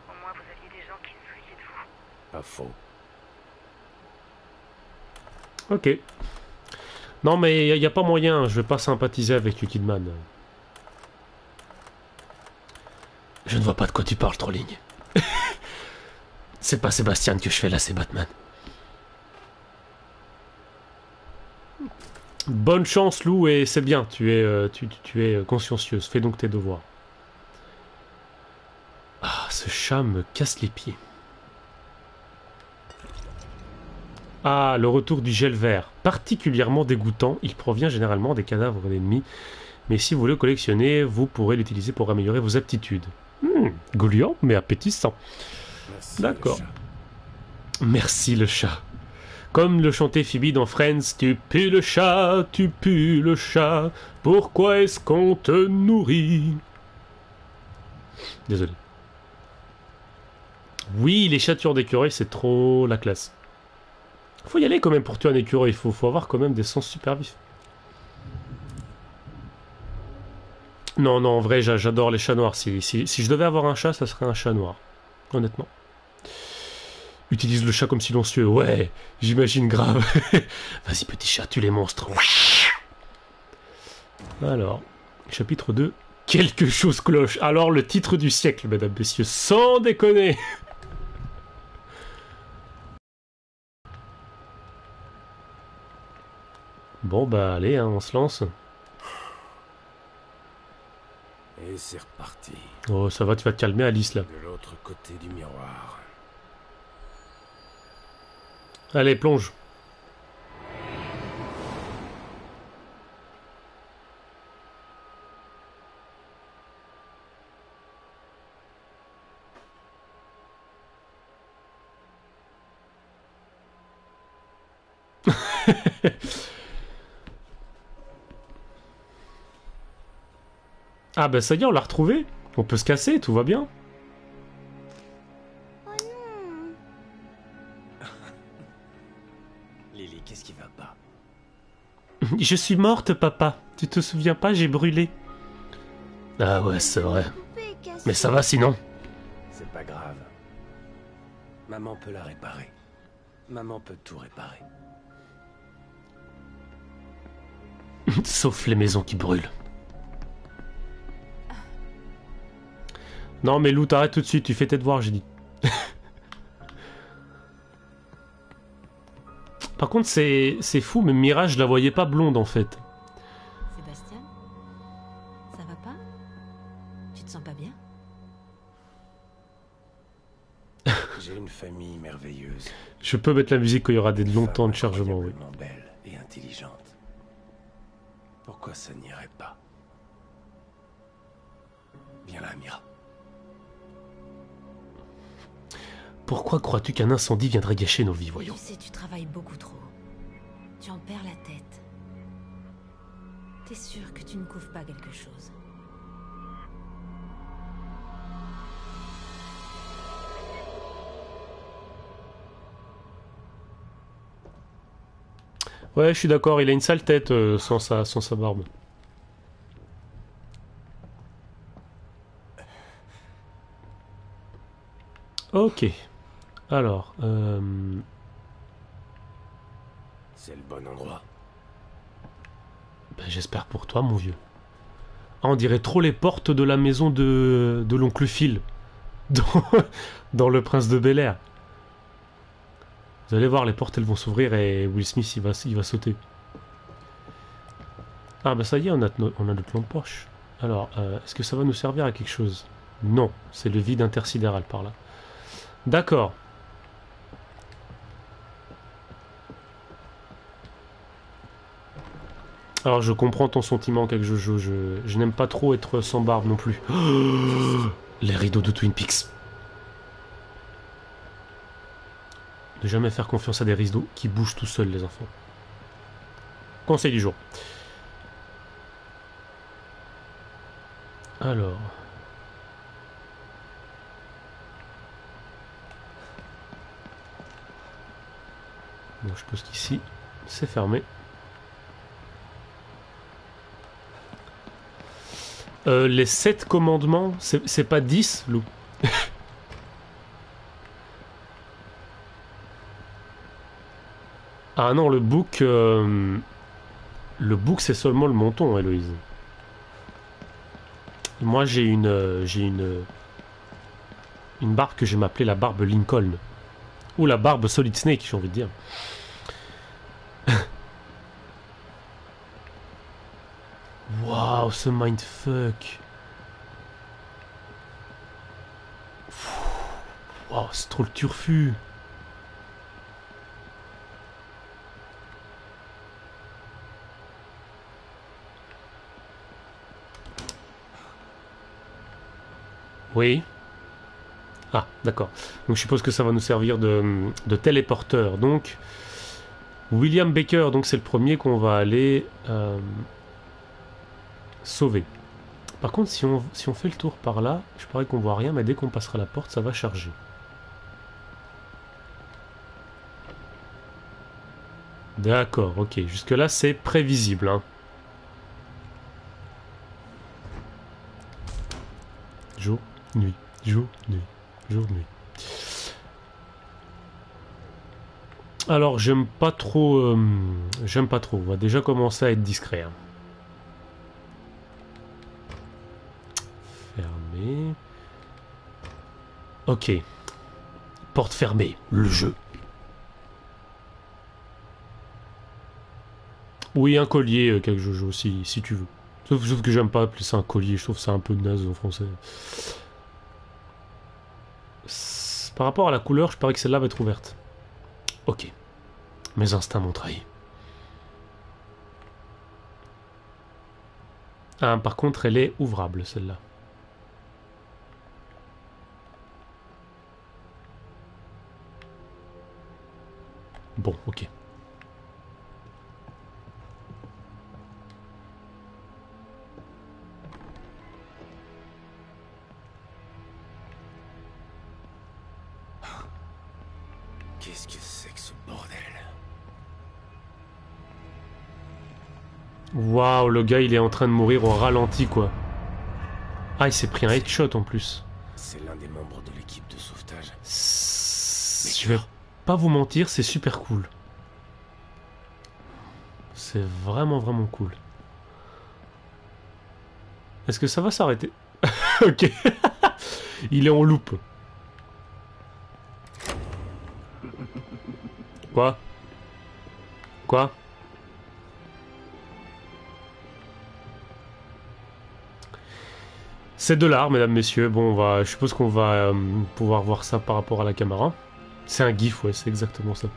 Au moins vous aviez des gens qui se souciaient de vous. Pas faux. Ok. Non, mais il n'y a pas moyen, je vais pas sympathiser avec Kidman. Je ne vois pas de quoi tu parles, Trolling. C'est pas Sébastien que je fais là, c'est Batman. Bonne chance, Lou, et c'est bien, tu es consciencieuse. Fais donc tes devoirs. Ah, ce chat me casse les pieds. Ah, le retour du gel vert. Particulièrement dégoûtant, il provient généralement des cadavres d'ennemis. Mais si vous le collectionnez, vous pourrez l'utiliser pour améliorer vos aptitudes. Gouliant, mais appétissant. Merci, D'accord. le chat. Merci le chat. Comme le chantait Phoebe dans Friends, tu pues le chat, tu pues le chat. Pourquoi est-ce qu'on te nourrit? Désolé. Oui, les chats tueurs d'écureuil, c'est trop la classe. Faut y aller quand même pour tuer un écureuil. Faut avoir quand même des sens super vifs. Non, non, en vrai, j'adore les chats noirs. Si je devais avoir un chat, ça serait un chat noir. Honnêtement. Utilise le chat comme silencieux. Ouais, j'imagine grave. Vas-y, petit chat, tue les monstres. Alors, chapitre 2. Quelque chose cloche. Alors, le titre du siècle, mesdames, messieurs. Sans déconner. Bon, bah, allez, hein, on se lance. Et c'est reparti. Oh, ça va, tu vas te calmer, Alice, là. De l'autre côté du miroir. Allez, plonge. Ah bah ça y est, on l'a retrouvé. On peut se casser, tout va bien. Oh non. Lily, qu'est-ce qui va pas? Je suis morte, papa. Tu te souviens pas, j'ai brûlé. Ah ouais, c'est vrai. La poupée est cassée. Mais ça va sinon. C'est pas grave. Maman peut la réparer. Maman peut tout réparer. Sauf les maisons qui brûlent. Non mais Lou, t'arrêtes tout de suite, tu fais tes devoirs, j'ai dit. Par contre, c'est fou, mais Mirage, je la voyais pas blonde en fait. Sébastien, ça va pas? Tu te sens pas bien? J'ai une famille merveilleuse. Je peux mettre la musique quand il y aura des longs temps de chargement, oui. Incroyablement belle et intelligente. Pourquoi ça n'irait pas? Viens là, Mira. Pourquoi crois-tu qu'un incendie viendrait gâcher nos vies, voyons? Tu sais, tu travailles beaucoup trop. Tu en perds la tête. T'es sûr que tu ne couvres pas quelque chose? Ouais, je suis d'accord, il a une sale tête sans sa barbe. Ok. Alors, C'est le bon endroit. ben, j'espère pour toi, mon vieux. Ah, on dirait trop les portes de la maison de l'oncle Phil. Dans, dans Le Prince de Bel-Air. Vous allez voir, les portes, elles vont s'ouvrir et Will Smith, il va sauter. Ah, bah ça y est, on a notre lampe poche. Alors, est-ce que ça va nous servir à quelque chose? Non, c'est le vide intersidéral par là. D'accord. Alors, je comprends ton sentiment, quelque je n'aime pas trop être sans barbe non plus. Les rideaux de Twin Peaks. Ne jamais faire confiance à des rideaux qui bougent tout seuls, les enfants. Conseil du jour. Alors. Bon, je suppose qu'ici, c'est fermé. Les 7 commandements, c'est pas 10, Lou. Ah non, le book c'est seulement le menton, Héloïse. Moi j'ai une barbe que je vais m'appeler la barbe Lincoln. Ou la barbe Solid Snake, j'ai envie de dire. Waouh, ce mindfuck. Waouh, c'est trop le turfu. Oui. Ah, d'accord. Donc je suppose que ça va nous servir de téléporteur. Donc, William Baker, donc c'est le premier qu'on va aller sauver. Par contre, si on fait le tour par là, je parie qu'on voit rien, mais dès qu'on passera la porte, ça va charger. D'accord, ok. Jusque-là, c'est prévisible. Hein. Jour, nuit, jour, nuit, jour, nuit. Alors, j'aime pas trop... j'aime pas trop. On va déjà commencer à être discret. Hein. Fermé. Ok. Porte fermée. Le jeu. Oui, un collier, quelque chose aussi, si tu veux. Sauf que j'aime pas appeler ça un collier, je trouve ça un peu naze en français. Par rapport à la couleur, je parie que celle-là va être ouverte. Ok. Mes instincts m'ont trahi. Ah, par contre, elle est ouvrable, celle-là. Bon, ok. Qu'est-ce que c'est que ce bordel? Waouh, le gars, il est en train de mourir au ralenti, quoi. Ah, il s'est pris un headshot en plus. C'est l'un des membres de l'équipe de sauvetage. Je vais pas vous mentir, c'est super cool. C'est vraiment, vraiment cool. Est-ce que ça va s'arrêter? Ok. Il est en loupe. Quoi? Quoi? C'est de l'art, mesdames, messieurs. Bon, je suppose qu'on va pouvoir voir ça par rapport à la caméra. C'est un gif, ouais, c'est exactement ça.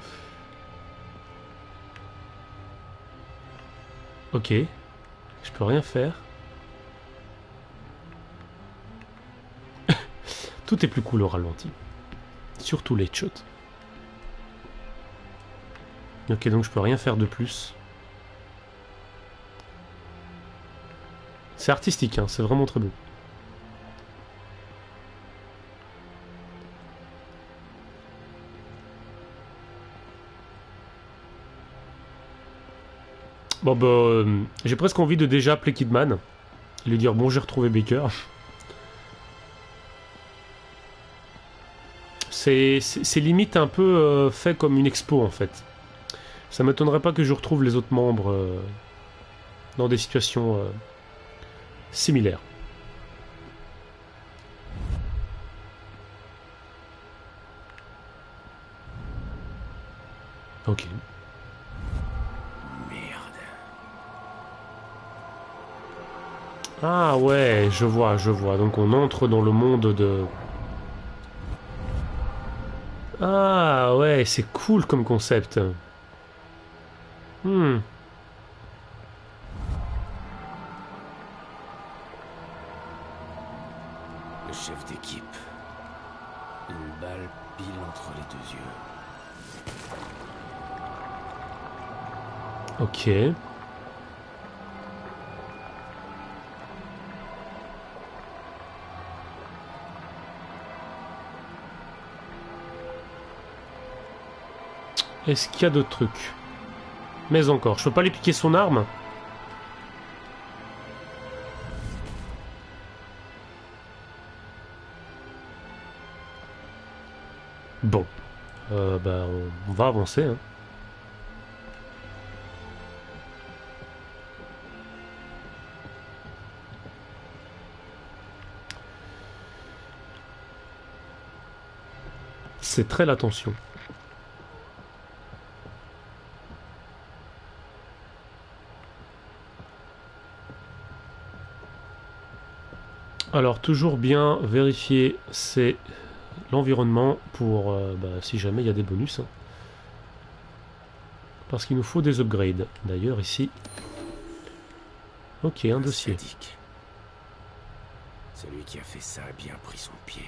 Ok. Je peux rien faire. Tout est plus cool au ralenti. Surtout les shots. Ok, donc je peux rien faire de plus. C'est artistique, hein, c'est vraiment très beau. Bon bah, j'ai presque envie de déjà appeler Kidman. Et lui dire bon, j'ai retrouvé Baker. C'est limite un peu fait comme une expo en fait. Ça m'étonnerait pas que je retrouve les autres membres dans des situations similaires. Ok. Ah ouais, je vois. Donc on entre dans le monde de... Ah ouais, c'est cool comme concept. Le chef d'équipe. Une balle pile entre les deux yeux. Ok. Est-ce qu'il y a d'autres trucs? Mais encore, je peux pas lui piquer son arme? Bon. Bah, on va avancer, hein. C'est très l'attention. Alors, toujours bien vérifier l'environnement pour si jamais il y a des bonus. Hein. Parce qu'il nous faut des upgrades. D'ailleurs, ici... Ok, un dossier. Sadique. Celui qui a fait ça a bien pris son pied.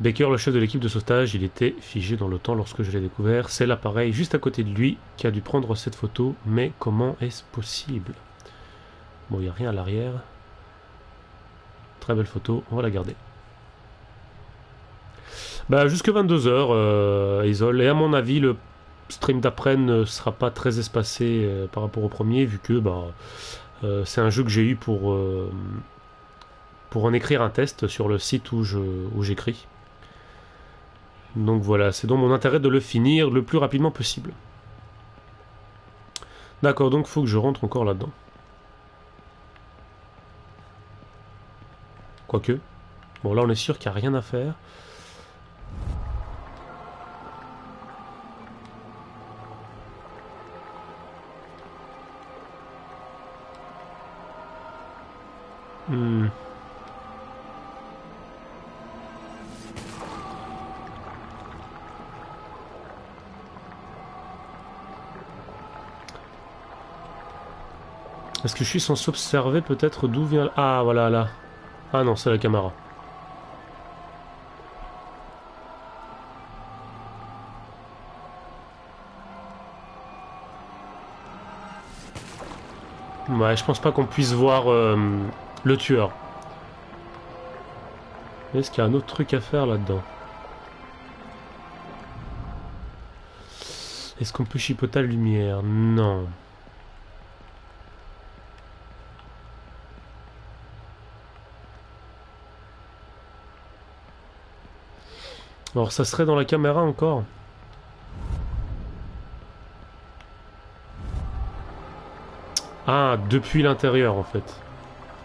Baker, le chef de l'équipe de sauvetage, il était figé dans le temps lorsque je l'ai découvert. C'est l'appareil juste à côté de lui qui a dû prendre cette photo. Mais comment est-ce possible? Bon, il n'y a rien à l'arrière. Très belle photo, on va la garder. Bah, jusque 22h, Isol. Et à mon avis, le stream d'après ne sera pas très espacé par rapport au premier, vu que bah, c'est un jeu que j'ai eu pour en écrire un test sur le site où j'écris. Donc voilà, c'est dans mon intérêt de le finir le plus rapidement possible. D'accord, donc il faut que je rentre encore là-dedans. Quoique. Bon, là on est sûr qu'il n'y a rien à faire. Hmm. Est-ce que je suis censé observer peut-être d'où vient... Ah, voilà, là. Ah non, c'est la caméra. Ouais, je pense pas qu'on puisse voir le tueur. Est-ce qu'il y a un autre truc à faire là-dedans? Est-ce qu'on peut chipoter la lumière? Non. Alors ça serait dans la caméra encore? Ah, depuis l'intérieur en fait.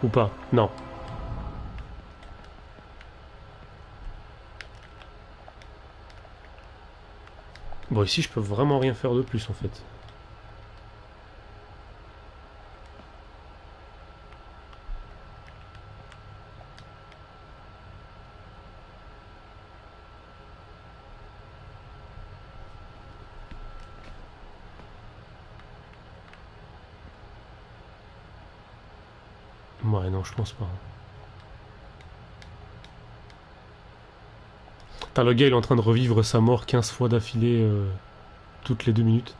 Ou pas? Non. Bon, ici je peux vraiment rien faire de plus en fait. Ouais, non, je pense pas. Putain, le gars il est en train de revivre sa mort 15 fois d'affilée toutes les 2 minutes.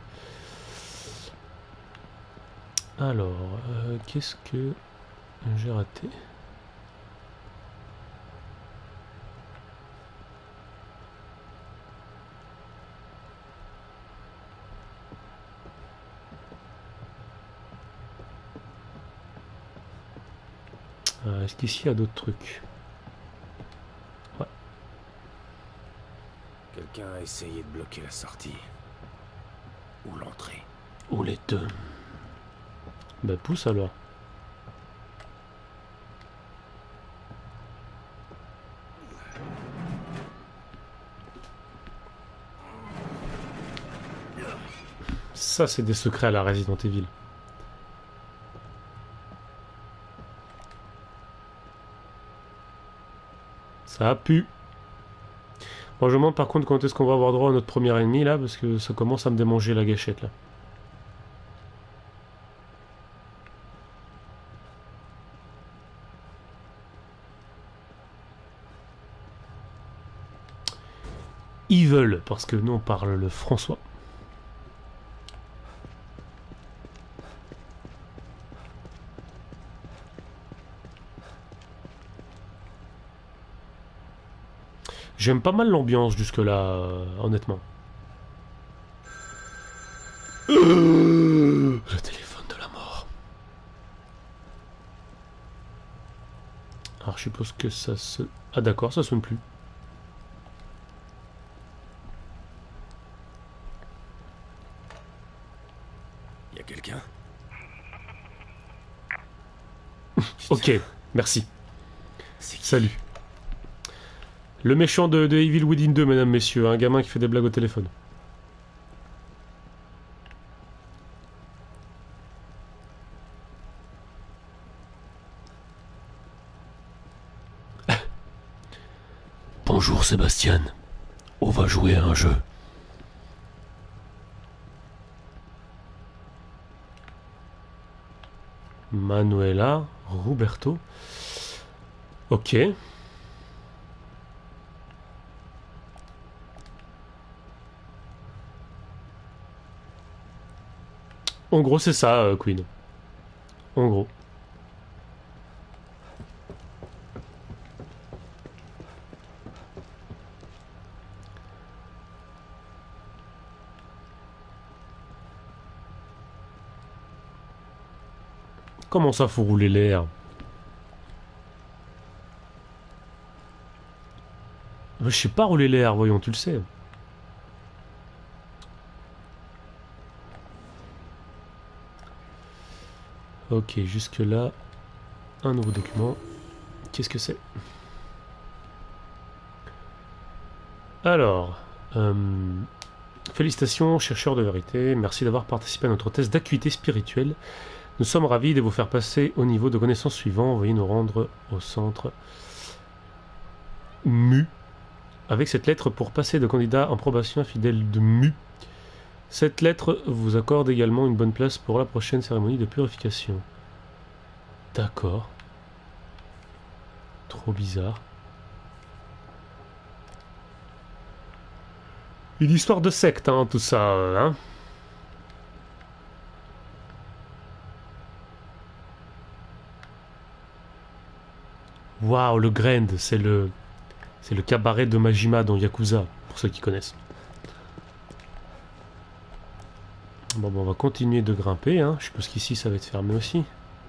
Alors, qu'est-ce que j'ai raté? Est-ce qu'ici il y a d'autres trucs? Ouais. Quelqu'un a essayé de bloquer la sortie. Ou l'entrée. Ou les deux. Bah pousse alors. Ça c'est des secrets à la Resident Evil. Ça a pu. Moi je me demande par contre quand est-ce qu'on va avoir droit à notre premier ennemi là, parce que ça commence à me démanger la gâchette là. Evil, parce que nous on parle le François. J'aime pas mal l'ambiance jusque-là, honnêtement. Le téléphone de la mort. Alors je suppose que ça se... Ah d'accord, ça sonne plus. Y a quelqu'un? Ok, merci. C'est qui? Salut. Le méchant de Evil Within 2, mesdames, messieurs. Un gamin qui fait des blagues au téléphone. Bonjour Sébastien. On va jouer à un jeu. Manuela, Roberto. Ok. En gros, c'est ça, Queen. En gros. Comment ça, faut rouler l'air? Je sais pas rouler l'air, voyons, tu le sais. Ok, jusque là, un nouveau document. Qu'est-ce que c'est? Alors, félicitations, chercheurs de vérité. Merci d'avoir participé à notre test d'acuité spirituelle. Nous sommes ravis de vous faire passer au niveau de connaissance suivant. Veuillez nous rendre au centre MU. Avec cette lettre pour passer de candidat en probation à fidèle de MU. Cette lettre vous accorde également une bonne place pour la prochaine cérémonie de purification. D'accord. Trop bizarre. Une histoire de secte, hein, tout ça, hein. Waouh, le Grand, c'est le cabaret de Majima dans Yakuza, pour ceux qui connaissent. Bon, on va continuer de grimper, hein. Je suppose qu'ici ça va être fermé aussi,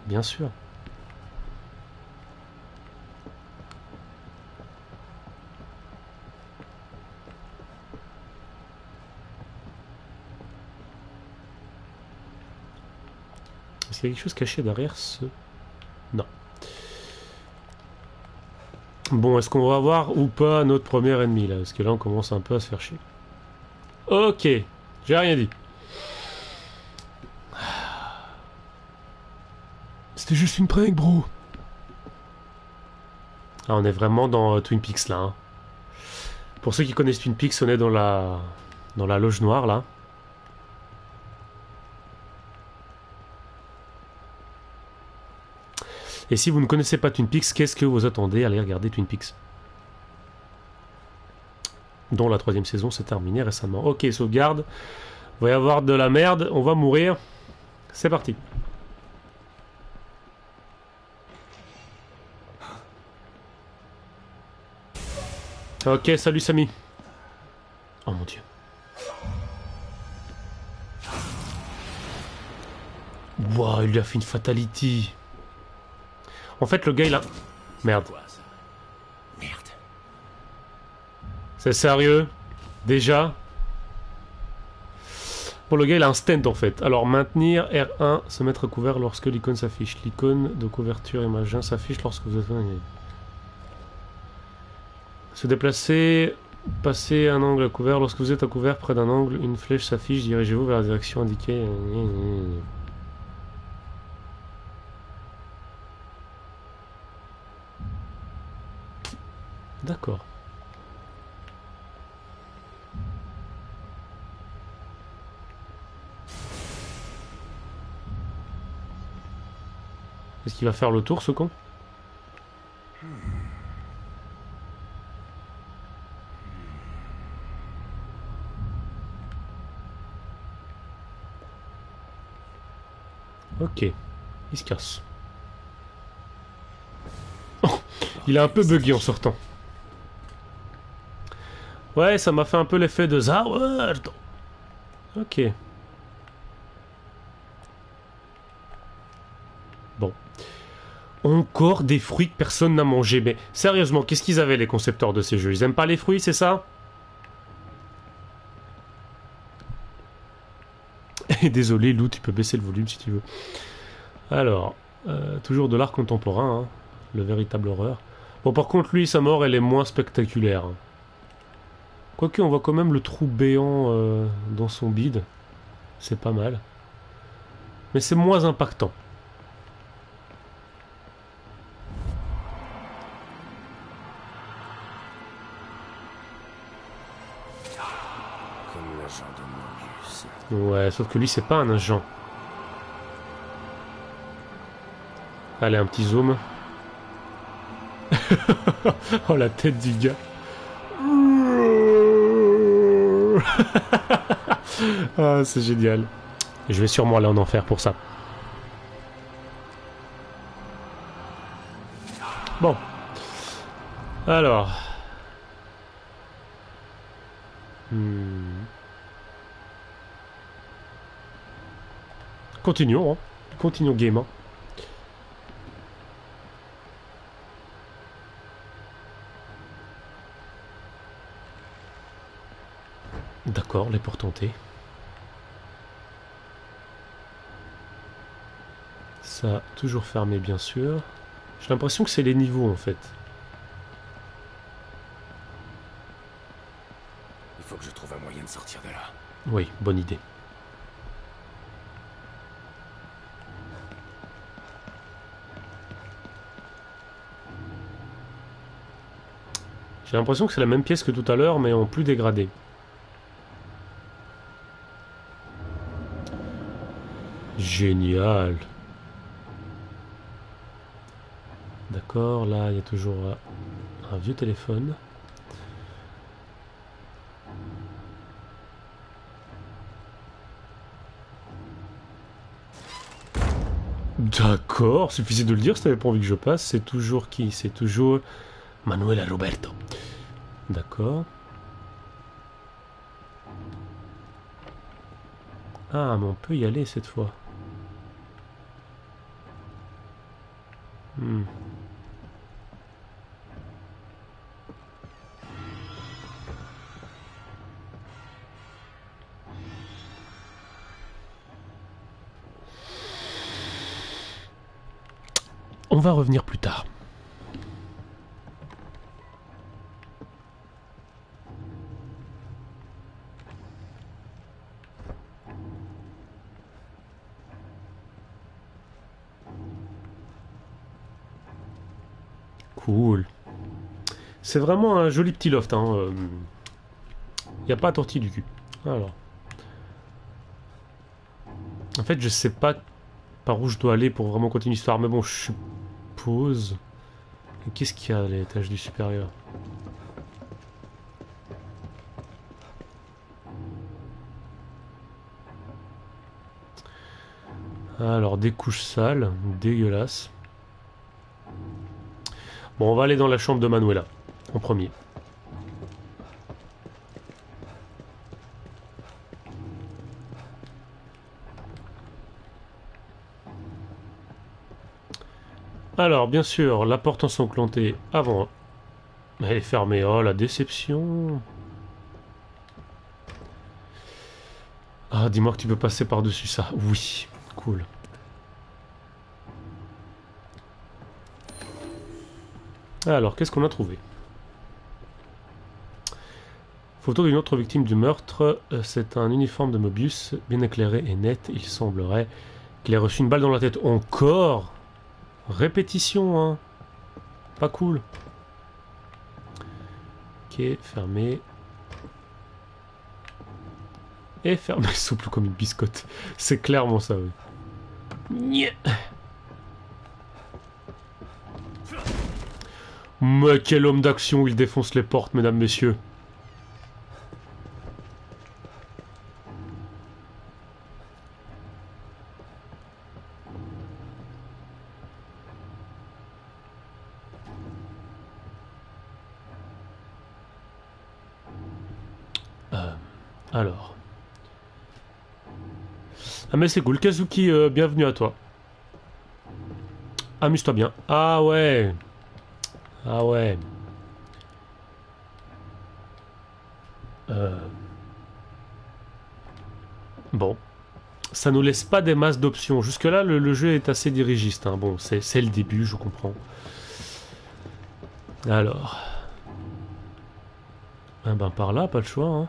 bien sûr. Est-ce qu'il y a quelque chose caché derrière ce... Non. Bon, est-ce qu'on va voir ou pas notre premier ennemi là? Parce que là on commence un peu à se faire chier. Ok, j'ai rien dit. C'était juste une prank, bro. Ah, on est vraiment dans Twin Peaks là. Hein. Pour ceux qui connaissent Twin Peaks, on est dans la loge noire là. Et si vous ne connaissez pas Twin Peaks, qu'est-ce que vous attendez à aller regarder Twin Peaks? Dont la 3e saison s'est terminée récemment. Ok, sauvegarde. Il va y avoir de la merde, on va mourir. C'est parti. Ok, salut Samy. Oh mon dieu. Wow, il lui a fait une fatality. En fait, le gars, il a... Merde. Merde. C'est sérieux? Déjà? Bon, le gars, il a un stand, en fait. Alors, maintenir R1, se mettre couvert lorsque l'icône s'affiche. L'icône de couverture image 1 s'affiche lorsque vous êtes... Se déplacer, passer un angle à couvert. Lorsque vous êtes à couvert, près d'un angle, une flèche s'affiche. Dirigez-vous vers la direction indiquée. D'accord. Est-ce qu'il va faire le tour, ce con? Ok. Il se casse. Oh, il est un peu buggy en sortant. Ouais, ça m'a fait un peu l'effet de Zaward. Ok. Bon. Encore des fruits que personne n'a mangé. Mais sérieusement, qu'est-ce qu'ils avaient les concepteurs de ces jeux? Ils aiment pas les fruits, c'est ça? Et désolé, Lou, tu peux baisser le volume si tu veux. Alors, toujours de l'art contemporain, hein, le véritable horreur. Bon, par contre, lui, sa mort, elle est moins spectaculaire. Hein. Quoique, on voit quand même le trou béant dans son bide. C'est pas mal. Mais c'est moins impactant. Comme l'agent de Mobius. Ouais, sauf que lui, c'est pas un agent. Allez, un petit zoom. Oh, la tête du gars. Ah, c'est génial. Je vais sûrement aller en enfer pour ça. Bon. Alors. Continuons, hein. Continuons gaiement. D'accord, les portes hantées. Ça, toujours fermé, bien sûr. J'ai l'impression que c'est les niveaux, en fait. Il faut que je trouve un moyen de sortir de là. Oui, bonne idée. J'ai l'impression que c'est la même pièce que tout à l'heure, mais en plus dégradé. Génial. D'accord, là il y a toujours un vieux téléphone. D'accord, suffisait de le dire si t'avais pas envie que je passe. C'est toujours qui? C'est toujours Manuela Roberto. D'accord. Ah, mais on peut y aller cette fois. Hmm. On va revenir plus tard. Cool. C'est vraiment un joli petit loft. Il n'y a pas à tortiller du cul. Alors. En fait, je sais pas par où je dois aller pour vraiment continuer l'histoire. Mais bon, je suppose... Qu'est-ce qu'il y a à l'étage du supérieur? Alors, des couches sales. Dégueulasse. Bon, on va aller dans la chambre de Manuela. En premier. Alors, bien sûr, la porte ensanglantée avant. Elle est fermée. Oh, la déception. Ah, dis-moi que tu peux passer par-dessus ça. Oui, cool. Alors, qu'est-ce qu'on a trouvé? Photo d'une autre victime du meurtre. C'est un uniforme de Mobius, bien éclairé et net. Il semblerait qu'il ait reçu une balle dans la tête. Encore? Répétition, hein. Pas cool. Ok, fermé. Et fermé, souple comme une biscotte. C'est clairement ça, oui. Nya. Mais quel homme d'action, il défonce les portes, mesdames, messieurs. Alors. Ah mais c'est cool, Kazuki, bienvenue à toi. Amuse-toi bien. Ah ouais. Ah ouais. Bon. Ça nous laisse pas des masses d'options. Jusque-là, le jeu est assez dirigiste. Hein. Bon, c'est le début, je comprends. Alors. Ah ben par là, pas le choix. Hein.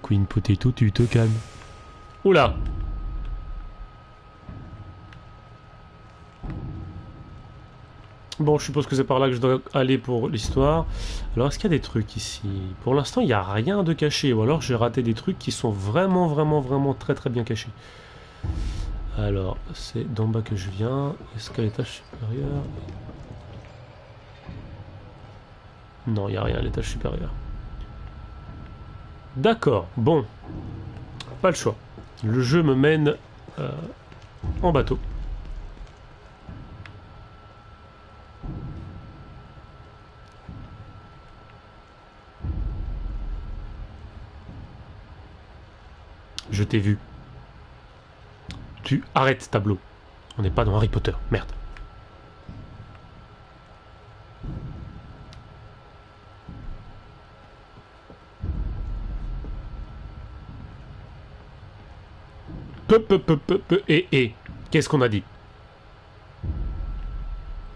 Queen Potato, tu te calmes. Oula! Bon, je suppose que c'est par là que je dois aller pour l'histoire. Alors, est-ce qu'il y a des trucs ici? Pour l'instant, il n'y a rien de caché. Ou alors, j'ai raté des trucs qui sont vraiment très bien cachés. Alors, c'est d'en bas que je viens. Est-ce qu'à l'étage supérieur? Non, il n'y a rien à l'étage supérieur. D'accord, bon. Pas le choix. Le jeu me mène en bateau. Je t'ai vu. Tu arrêtes tableau. On n'est pas dans Harry Potter, merde. Et qu'est-ce qu'on a dit?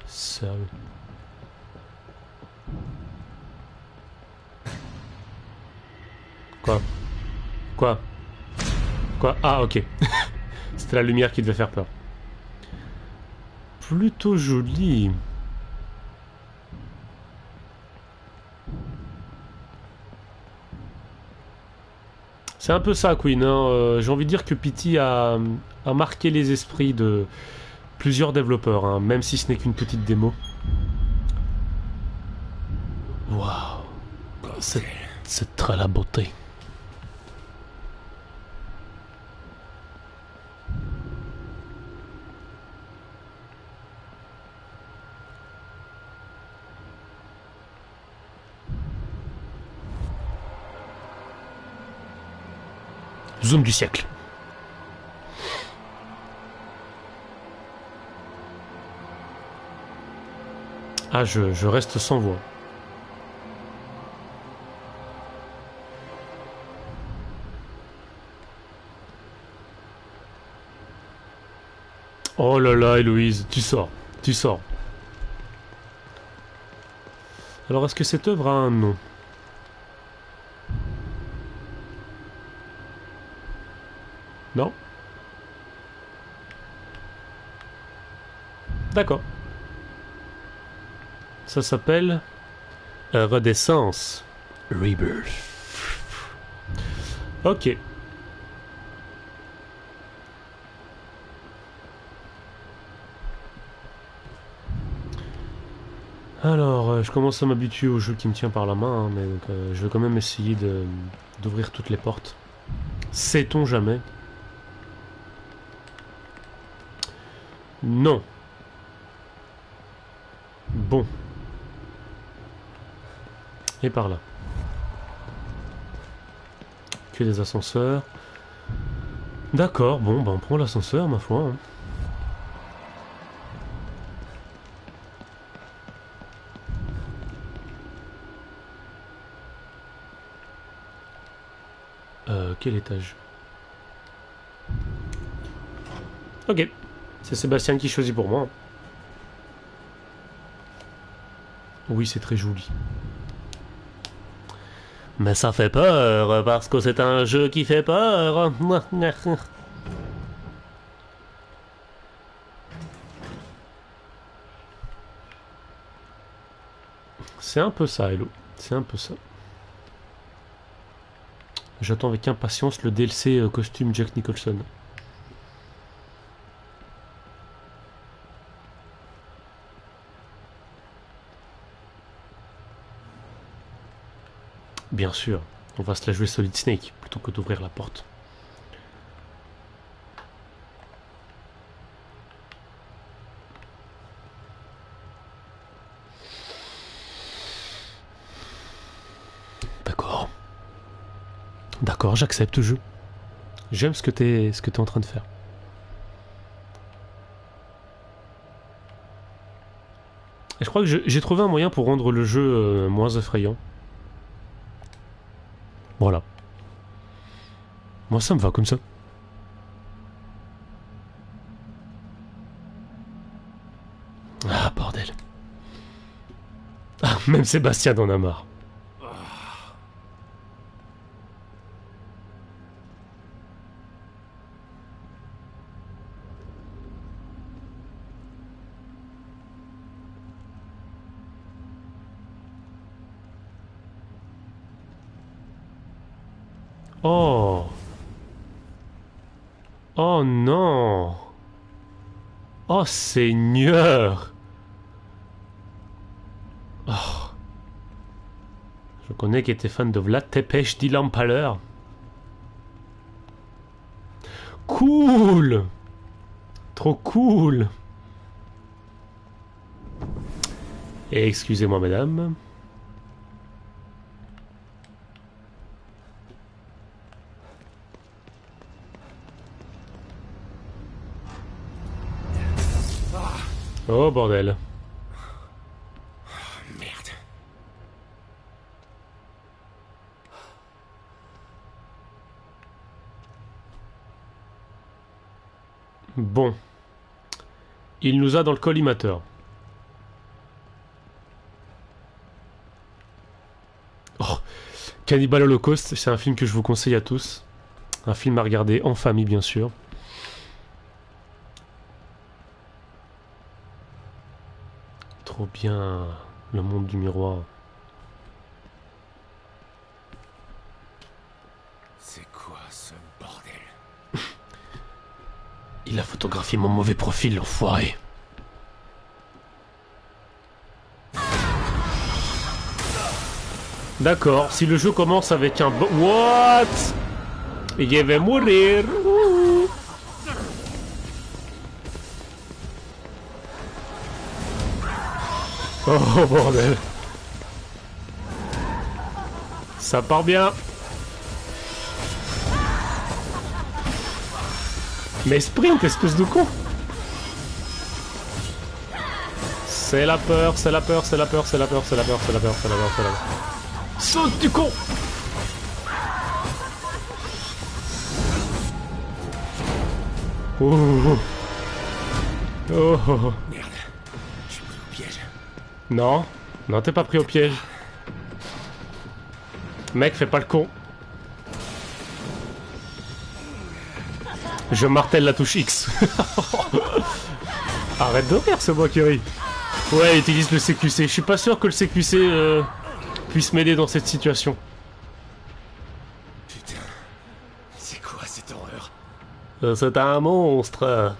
Sérieux. Quoi? Quoi? Quoi? Ah, ok. C'était la lumière qui devait faire peur. Plutôt joli. C'est un peu ça, Queen. Hein. J'ai envie de dire que Pity a marqué les esprits de plusieurs développeurs, hein, même si ce n'est qu'une petite démo. Waouh. C'est très la beauté. Zoom du siècle. Ah, je reste sans voix. Oh là là, Héloïse, tu sors, tu sors. Alors, est-ce que cette œuvre a un nom? Non? D'accord. Ça s'appelle Renaissance. Rebirth. Ok. Alors, je commence à m'habituer au jeu qui me tient par la main, hein, mais donc, je vais quand même essayer d'ouvrir toutes les portes. Sait-on jamais? Non. Bon. Et par là. Que des ascenseurs. D'accord, bon, bah on prend l'ascenseur, ma foi. Hein. Quel étage? Ok. C'est Sébastien qui choisit pour moi. Oui, c'est très joli. Mais ça fait peur, parce que c'est un jeu qui fait peur. C'est un peu ça, Hello. C'est un peu ça. J'attends avec impatience le DLC costume Jack Nicholson. Bien sûr, on va se la jouer Solid Snake plutôt que d'ouvrir la porte. D'accord. D'accord, j'accepte le jeu. J'aime ce que t'es en train de faire. Et je crois que j'ai trouvé un moyen pour rendre le jeu moins effrayant. Voilà. Moi, ça me va comme ça. Ah, bordel. Ah, même Sébastien en a marre. Oh. Oh non. Oh Seigneur. Oh. Je connais qui était fan de Vlad Tepes d'Ilampaler. Cool. Trop cool. Et excusez-moi mesdames. Oh bordel. Merde. Bon. Il nous a dans le collimateur. Oh. Cannibal Holocaust, c'est un film que je vous conseille à tous. Un film à regarder en famille, bien sûr. Trop bien, le monde du miroir. C'est quoi ce bordel? Il a photographié mon mauvais profil, l'enfoiré. D'accord, si le jeu commence avec un... What? Il va mourir. Ouh. Oh bordel. Ça part bien. Mais sprint, espèce de con. C'est la peur, c'est la peur, c'est la peur, c'est la peur, c'est la peur, c'est la peur, c'est la peur, c'est la peur. Saute du con. Oh. Oh. Oh. Merde. Je suis pris au piège. Non, non, t'es pas pris au piège. Mec, fais pas le con. Je martèle la touche X. Arrête de rire, ce moi qui rit. Ouais, utilise le CQC. Je suis pas sûr que le CQC puisse m'aider dans cette situation. Putain. C'est quoi cette horreur? C'est un monstre.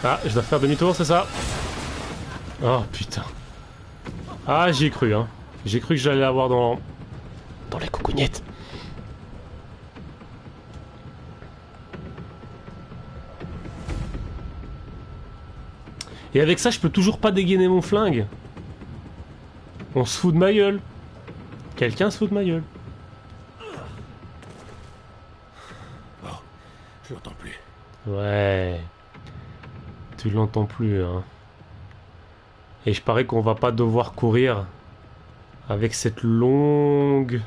Ah, je dois faire demi-tour, c'est ça? Oh putain. Ah, j'y ai cru, hein. J'ai cru que j'allais l'avoir dans les coucougnettes. Et avec ça, je peux toujours pas dégainer mon flingue. On se fout de ma gueule. Quelqu'un se fout de ma gueule. Bon, je l'entends plus. Ouais. Tu l'entends plus, hein. Et je parie qu'on va pas devoir courir avec cette longue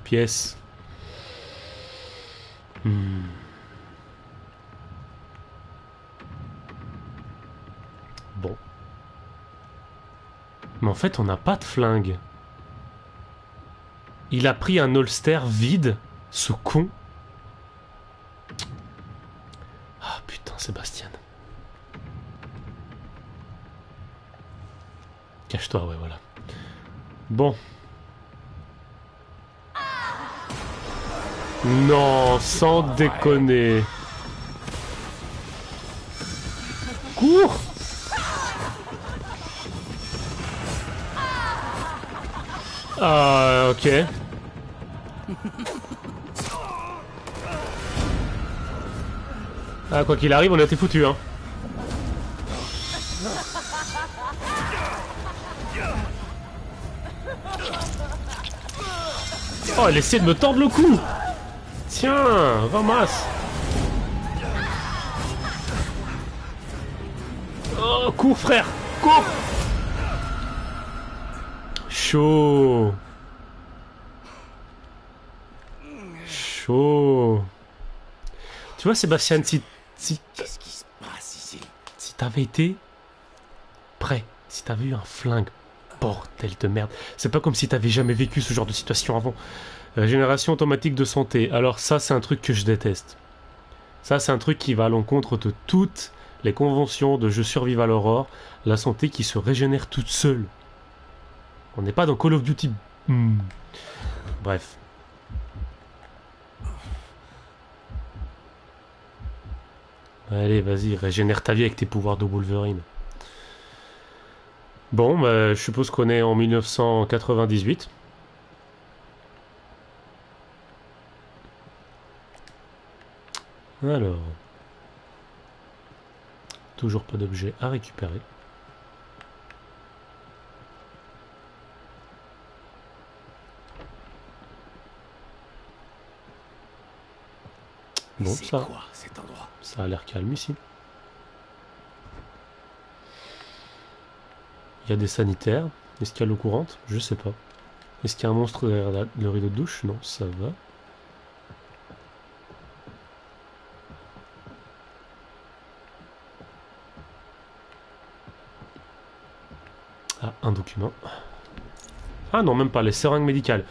pièce. Bon. Mais en fait, on n'a pas de flingue. Il a pris un holster vide, ce con. Ah putain, Sébastien. Cache-toi, ouais, voilà. Bon. Non, sans déconner. Cours! Ah, ok. Ah, quoi qu'il arrive, on a été foutus, hein. Oh, elle essaie de me tordre le cou. Tiens, ramasse. Oh, cours, frère. Cours. Chaud. Chaud. Tu vois, Sébastien, si Qu'est-ce qui se passe ici? t'avais été prêt, si t'avais eu un flingue, bordel de merde. C'est pas comme si t'avais jamais vécu ce genre de situation avant. Régénération automatique de santé. Alors ça, c'est un truc que je déteste. Ça, c'est un truc qui va à l'encontre de toutes les conventions de jeux Survival Horror. La santé qui se régénère toute seule. On n'est pas dans Call of Duty. Bref. Allez, vas-y, régénère ta vie avec tes pouvoirs de Wolverine. Bon, bah, je suppose qu'on est en 1998. Alors. Toujours pas d'objet à récupérer. Bon, C'est ça, quoi cet endroit? ça a l'air calme ici. Il y a des sanitaires. Est-ce qu'il y a l'eau courante? Je sais pas. Est-ce qu'il y a un monstre derrière le rideau de douche? Non, ça va. Ah, un document. Ah non, même pas, les seringues médicales.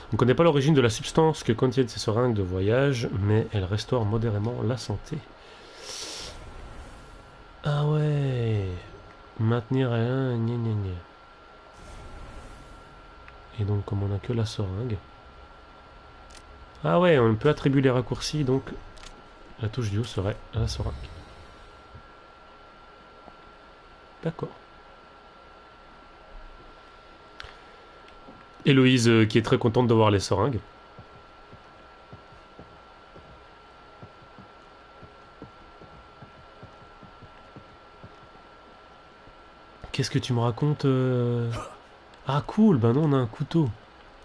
On ne connaît pas l'origine de la substance que contiennent ces seringues de voyage, mais elles restaurent modérément la santé. Ah ouais. Maintenir un gna gna gna. Et donc comme on n'a que la seringue. Ah ouais, on peut attribuer les raccourcis, donc la touche du haut serait la seringue. D'accord. Héloïse qui est très contente de voir les seringues. Qu'est-ce que tu me racontes Ah cool, ben non, on a un couteau.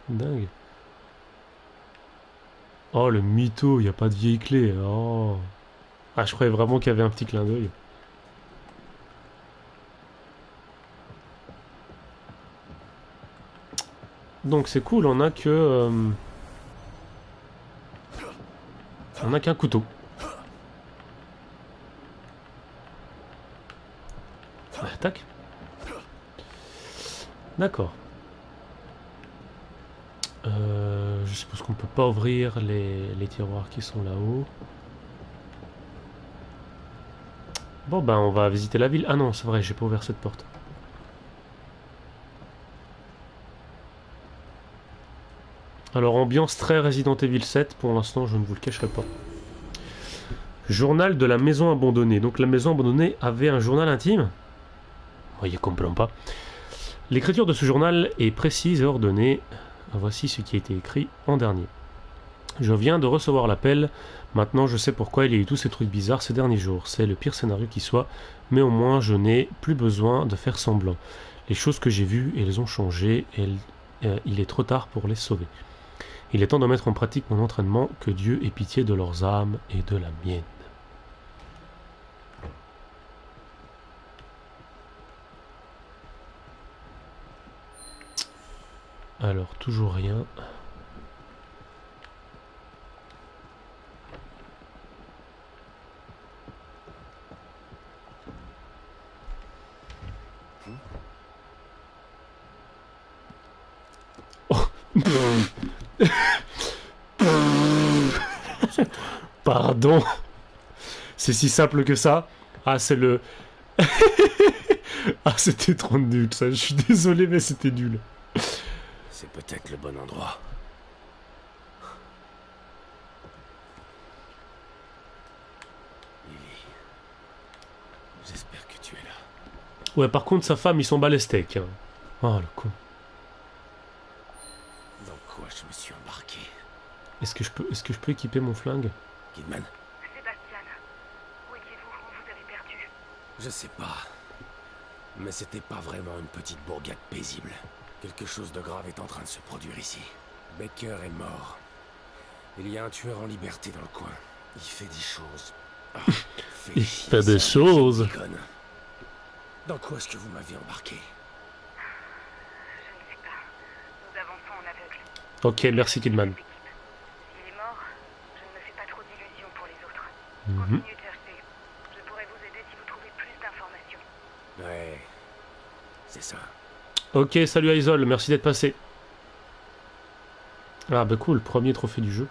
Dingue. Oh le mytho, il n'y a pas de vieille clé. Oh. Ah, je croyais vraiment qu'il y avait un petit clin d'œil. Donc c'est cool, on a que... on n'a qu'un couteau. Ah, tac. D'accord. Je suppose qu'on peut pas ouvrir les tiroirs qui sont là-haut. Bon ben on va visiter la ville. Ah non, c'est vrai, j'ai pas ouvert cette porte. Alors ambiance très Resident Evil 7, pour l'instant je ne vous le cacherai pas. Journal de la maison abandonnée. Donc la maison abandonnée avait un journal intime? Oui, je comprends pas. L'écriture de ce journal est précise et ordonnée. Voici ce qui a été écrit en dernier. Je viens de recevoir l'appel. Maintenant je sais pourquoi il y a eu tous ces trucs bizarres ces derniers jours. C'est le pire scénario qui soit, mais au moins je n'ai plus besoin de faire semblant. Les choses que j'ai vues, elles ont changé, et il est trop tard pour les sauver. Il est temps de mettre en pratique mon entraînement, que Dieu ait pitié de leurs âmes et de la mienne. Alors, toujours rien. Oh. Pardon. C'est si simple que ça. Ah, c'est le... Ah, c'était trop nul, ça. Je suis désolé, mais c'était nul. C'est peut-être le bon endroit. Lily, j'espère que tu es là. Ouais, par contre, sa femme, ils sont bas les steaks. Hein. Oh, le con. Dans quoi je me suis embarqué? Est-ce que je peux équiper mon flingue? Kidman? Sébastien, où étiez-vous? On vous avait perdu. Je sais pas. Mais c'était pas vraiment une petite bourgade paisible. Quelque chose de grave est en train de se produire ici. Baker est mort. Il y a un tueur en liberté dans le coin. Il fait des choses. Ah, Il fait des choses. Dans quoi est-ce que vous m'avez embarqué? Je ne sais pas. Nous avançons en aveugle. Ok, merci Kidman. S'il est mort, je ne me fais pas trop d'illusions pour les autres. Mhm. Continuez de chercher. Je pourrais vous aider si vous trouvez plus d'informations. Ouais. C'est ça. Ok, salut Aizol, merci d'être passé. Ah bah cool, premier trophée du jeu.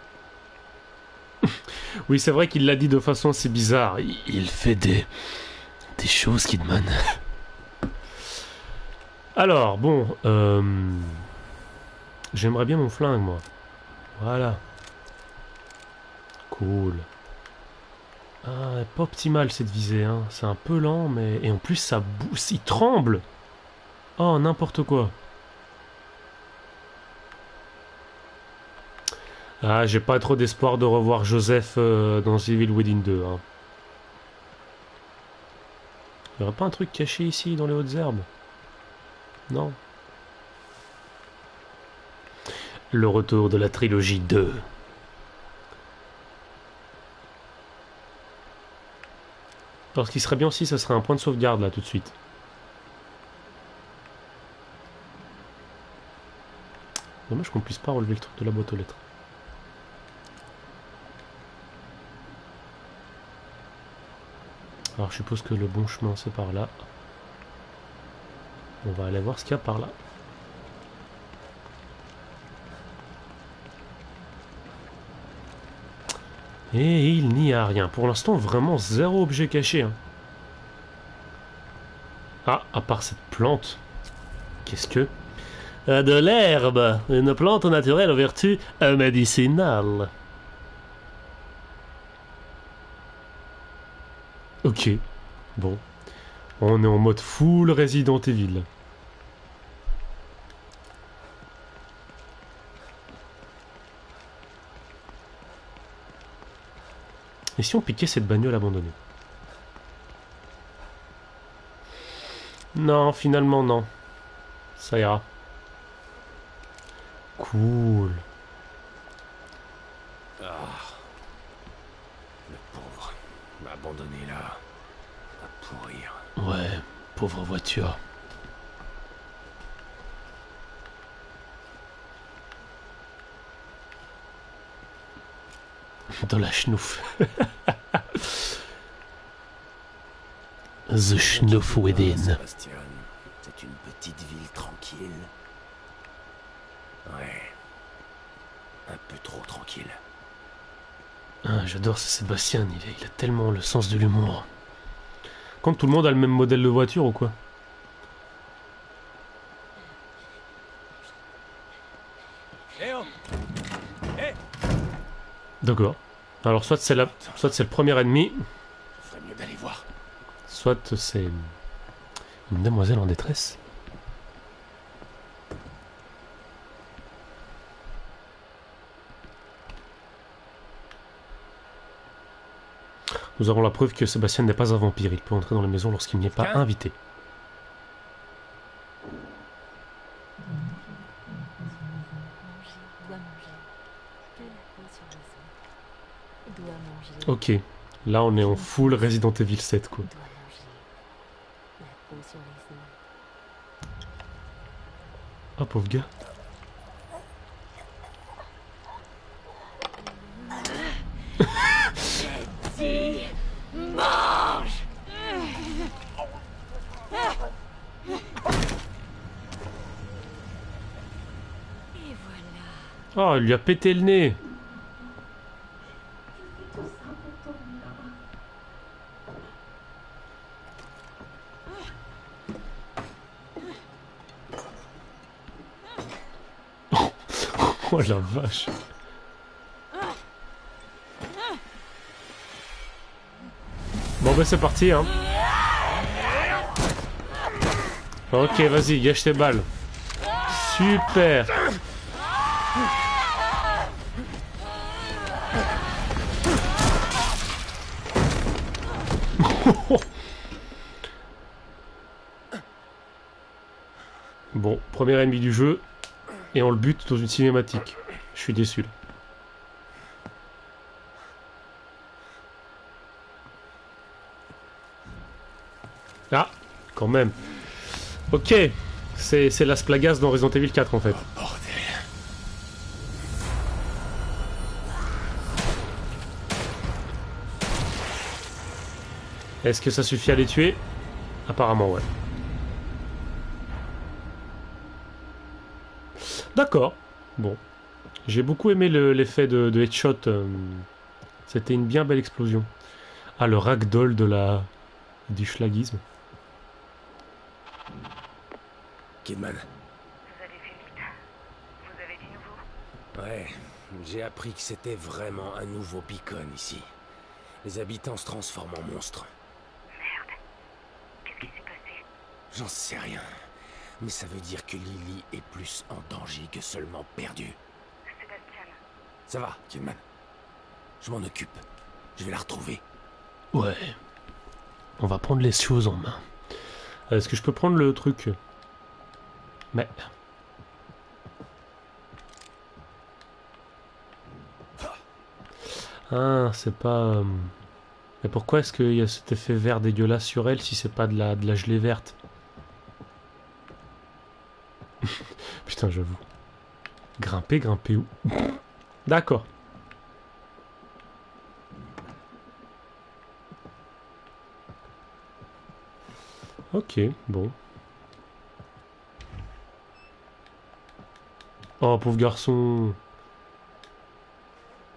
Oui, c'est vrai qu'il l'a dit de façon assez bizarre. Il fait des choses, Kidman. Alors, bon, j'aimerais bien mon flingue, moi. Voilà. Cool. Ah, pas optimal cette visée, hein. C'est un peu lent, mais... Et en plus, ça bouge, il tremble. Oh, n'importe quoi. Ah, j'ai pas trop d'espoir de revoir Joseph dans Evil Within 2. Hein. Il y aurait pas un truc caché ici, dans les hautes herbes? Non. Le retour de la trilogie 2. Alors ce qui serait bien aussi, ça serait un point de sauvegarde là tout de suite. Dommage qu'on puisse pas relever le truc de la boîte aux lettres. Alors je suppose que le bon chemin c'est par là. On va aller voir ce qu'il y a par là. Et il n'y a rien. Pour l'instant, vraiment zéro objet caché. Hein. Ah, à part cette plante. Qu'est-ce que... de l'herbe. Une plante naturelle aux vertus médicinales. Ok. Bon. On est en mode full Resident Evil. Et si on piquait cette bagnole abandonnée? Non, finalement non. Ça ira. Cool. Ah. Le pauvre. Abandonné là. À pourrir. Ouais, pauvre voiture. De la schnouf. The schnouf within. Sébastien, c'est une petite ville tranquille. Ouais. Un peu trop tranquille. Ah, j'adore ce Sébastien, il a tellement le sens de l'humour. Quand tout le monde a le même modèle de voiture ou quoi? D'accord. Alors soit c'est le premier ennemi, Ferait mieux d'aller voir. soit c'est une demoiselle en détresse. Nous avons la preuve que Sébastien n'est pas un vampire. Il peut entrer dans la maison lorsqu'il n'y est pas invité. Ok, là on est en full Resident Evil 7 quoi. Ah pauvre gars. Oh, il lui a pété le nez. Oh la vache. Bon bah c'est parti hein. Ok vas-y, gâche tes balles. Super. Bon, premier ennemi du jeu. Et on le bute dans une cinématique. Je suis déçu là. Ah, quand même. Ok, c'est Las Plagas dans Resident Evil 4 en fait. Oh, bordel. Est-ce que ça suffit à les tuer? Apparemment ouais. D'accord. Bon. J'ai beaucoup aimé l'effet de headshot. C'était une bien belle explosion. Ah, le ragdoll du schlagisme. Kidman. Vous avez fait vite. Vous avez du nouveau? Ouais, j'ai appris que c'était vraiment un nouveau beacon ici. Les habitants se transforment en monstres. Merde. Qu'est-ce qui s'est passé? J'en sais rien. Mais ça veut dire que Lily est plus en danger que seulement perdue. Sébastien. Ça va, Kidman. Je m'en occupe. Je vais la retrouver. Ouais. On va prendre les choses en main. Est-ce que je peux prendre le truc? Mais... Ah, c'est pas... Mais pourquoi est-ce qu'il y a cet effet vert dégueulasse sur elle si c'est pas de la gelée verte? Putain, j'avoue. Grimper où? D'accord. Ok, bon. Oh, pauvre garçon.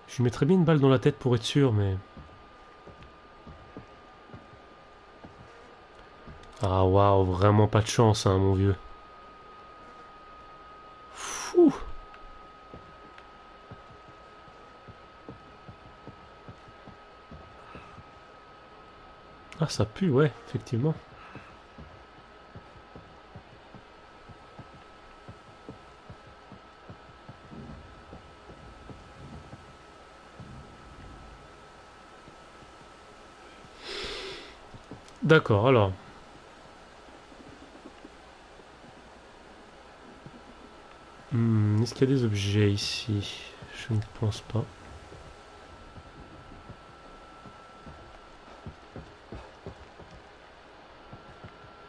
Je lui mettrais bien une balle dans la tête pour être sûr, mais... Ah, waouh, vraiment pas de chance, hein, mon vieux. Fou. Ah, ça pue, ouais, effectivement. D'accord, alors. Est-ce qu'il y a des objets ici? Je ne pense pas.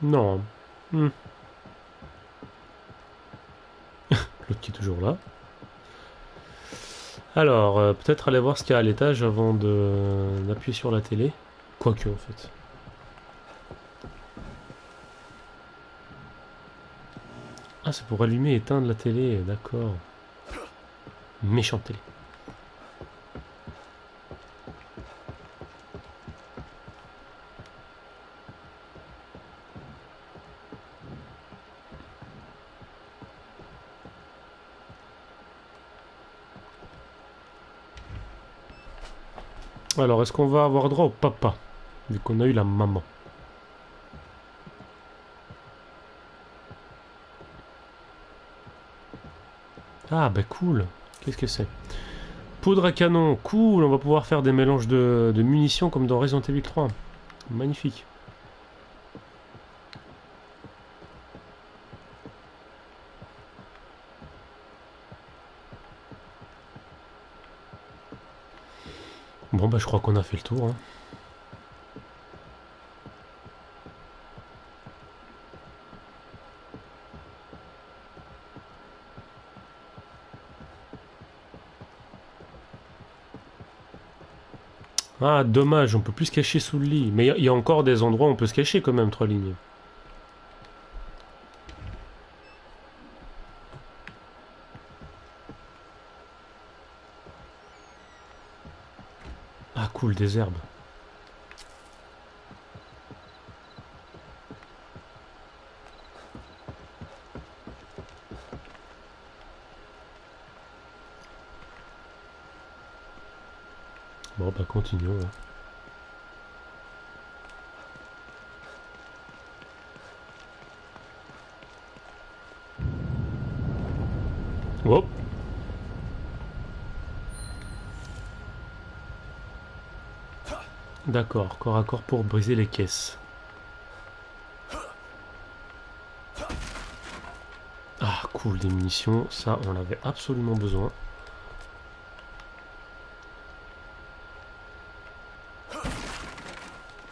Non. L'autre qui est toujours là. Alors, peut-être aller voir ce qu'il y a à l'étage avant d'appuyer sur la télé. Quoique, en fait. Ah, c'est pour allumer et éteindre la télé, d'accord. Méchante télé. Alors, est-ce qu'on va avoir droit au papa, vu qu'on a eu la maman? Ah, bah cool. Qu'est-ce que c'est? Poudre à canon, cool. On va pouvoir faire des mélanges de munitions comme dans Resident Evil 3. Magnifique. Bon, bah je crois qu'on a fait le tour, hein. Ah, dommage, on peut plus se cacher sous le lit. Mais il y a encore des endroits où on peut se cacher quand même, 3 lignes. Ah, cool, des herbes. Bon, bah continuons, hein. Hop. D'accord, corps à corps pour briser les caisses. Ah, cool, des munitions. Ça, on avait absolument besoin.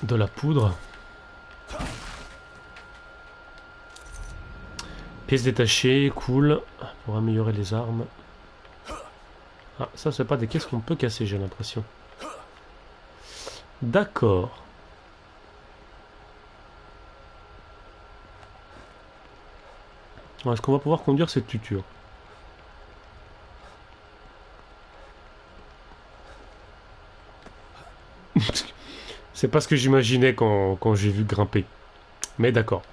De la poudre. Pièces détachées, cool. Pour améliorer les armes. Ah, ça, c'est pas des caisses qu'on peut casser, j'ai l'impression. D'accord. Est-ce qu'on va pouvoir conduire cette tuture? C'est pas ce que j'imaginais quand j'ai vu grimper. Mais d'accord.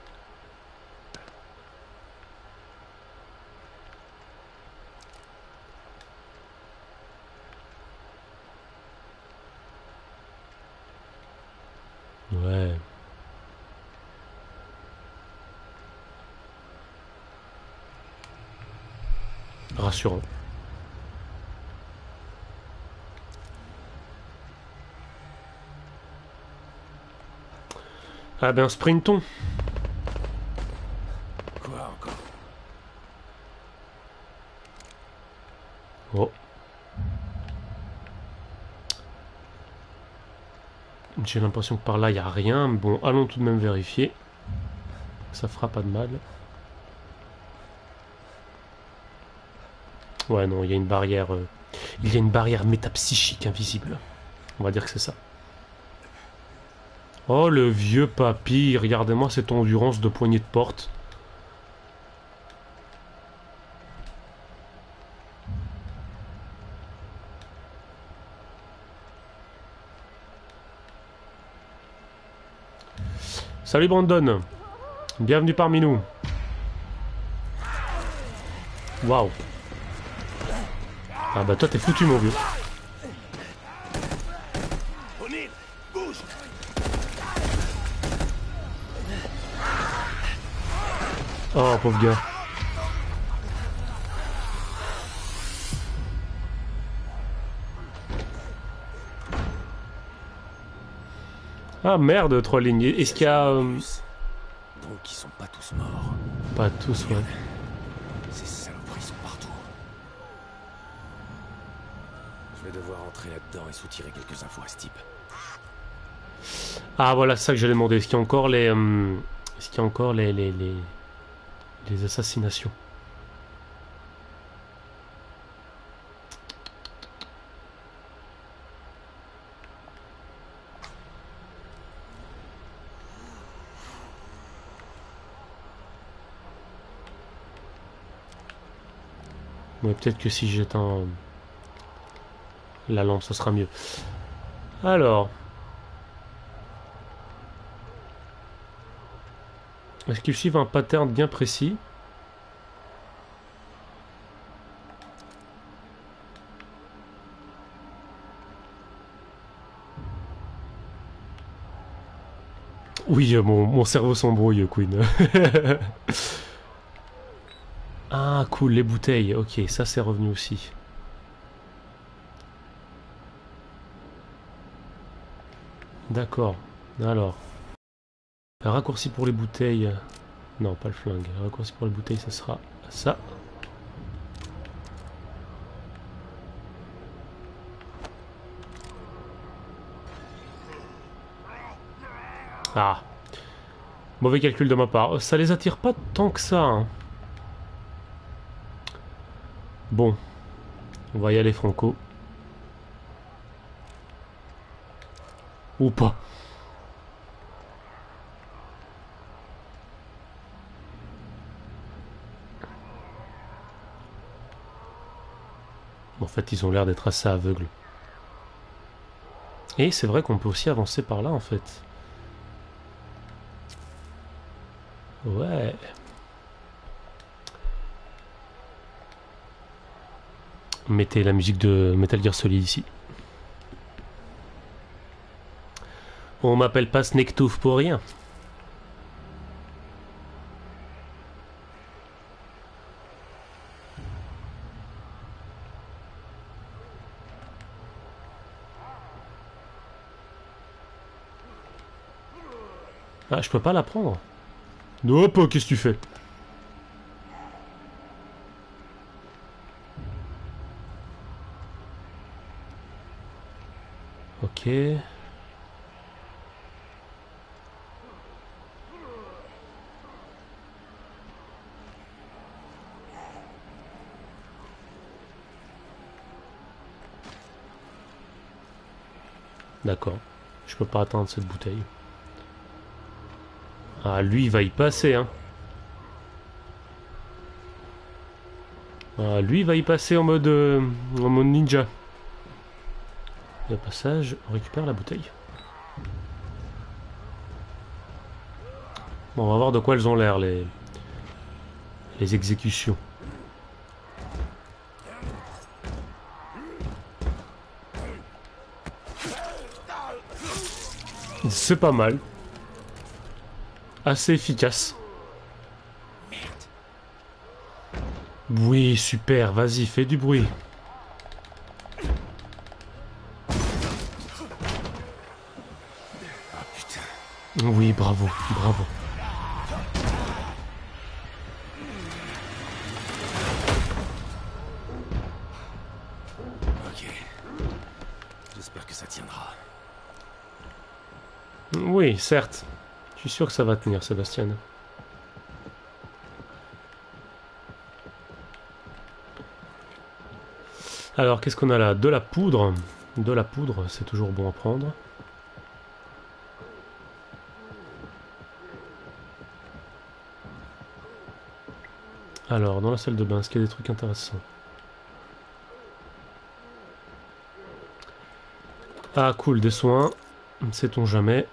Ouais. Rassurant. Ah ben, sprintons. Quoi encore? Oh. J'ai l'impression que par là, il n'y a rien. Mais bon, allons tout de même vérifier. Ça fera pas de mal. Ouais, non, il y a une barrière... il y a une barrière métapsychique invisible. On va dire que c'est ça. Oh, le vieux papy. Regardez-moi cette endurance de poignée de porte. Salut Brandon, bienvenue parmi nous. Waouh. Ah bah toi t'es foutu mon vieux. Oh pauvre gars. Ah merde, trolling. Est-ce qu'il y a... Donc ils sont pas tous morts. Pas tous, ouais. Ces saloperies sont partout. Je vais devoir entrer là-dedans et soutirer quelques infos à ce type. Ah voilà, c'est ça que j'allais demander. Est-ce qu'il y a encore les... Est-ce qu'il y a encore les assassinations? Ouais, peut-être que si j'éteins la lampe, ça sera mieux. Alors... Est-ce qu'ils suivent un pattern bien précis? Oui, mon cerveau s'embrouille, Queen. Ah, cool, les bouteilles. Ok, ça c'est revenu aussi. D'accord. Alors. Un raccourci pour les bouteilles. Non, pas le flingue. Un raccourci pour les bouteilles, ça sera ça. Ah. Mauvais calcul de ma part. Ça les attire pas tant que ça, hein. Bon. On va y aller franco. Ou pas. En fait, ils ont l'air d'être assez aveugles. Et c'est vrai qu'on peut aussi avancer par là, en fait. Ouais. Mettez la musique de Metal Gear Solid ici. On m'appelle pas Snake-Tooth pour rien. Ah, je peux pas la prendre. Hop, qu'est-ce que tu fais? Ok. D'accord. Je peux pas atteindre cette bouteille. Ah, lui, il va y passer, hein. Ah, lui, il va y passer en mode ninja. Et au passage, on récupère la bouteille. Bon, on va voir de quoi elles ont l'air, les exécutions. C'est pas mal. Assez efficace. Oui, super, vas-y, fais du bruit. Ah putain. Oui, bravo, bravo. Ok. J'espère que ça tiendra. Oui, certes. Je suis sûr que ça va tenir, Sébastien. Alors, qu'est-ce qu'on a là? De la poudre. De la poudre, c'est toujours bon à prendre. Alors, dans la salle de bain, est-ce qu'il y a des trucs intéressants? Ah, cool, des soins. Sait-on jamais.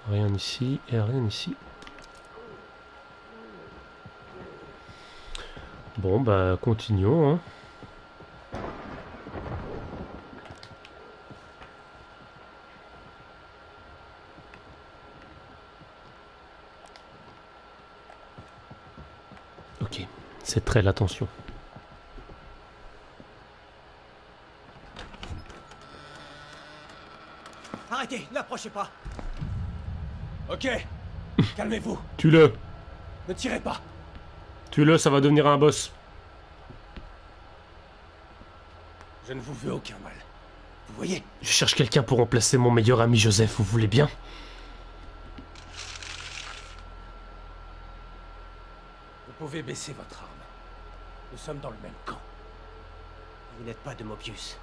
Rien ici, et rien ici. Bon, bah, continuons, hein. Ok, c'est très l'attention. Arrêtez, n'approchez pas. Ok, calmez-vous. Tue-le. Ne tirez pas. Tue-le, ça va devenir un boss. Je ne vous veux aucun mal. Vous voyez? Je cherche quelqu'un pour remplacer mon meilleur ami Joseph, vous voulez bien? Vous pouvez baisser votre arme. Nous sommes dans le même camp. Vous n'êtes pas de Mobius.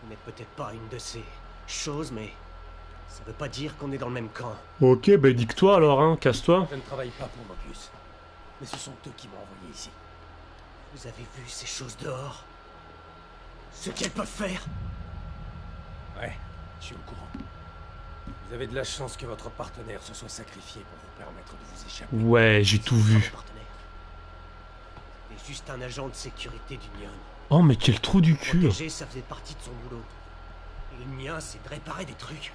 Vous n'êtes peut-être pas une de ces choses, mais ça veut pas dire qu'on est dans le même camp. Ok, bah dis-toi alors, hein, casse-toi. Je ne travaille pas pour Mobius. Mais ce sont eux qui m'ont envoyé ici. Vous avez vu ces choses dehors? Ce qu'elles peuvent faire? Ouais, je suis au courant. Vous avez de la chance que votre partenaire se soit sacrifié pour vous permettre de vous échapper. Ouais, j'ai tout vu. C'est juste un agent de sécurité d'Union. Oh, mais quel trou du cul. Protéger, ça faisait partie de son boulot. Et le mien, c'est de réparer des trucs.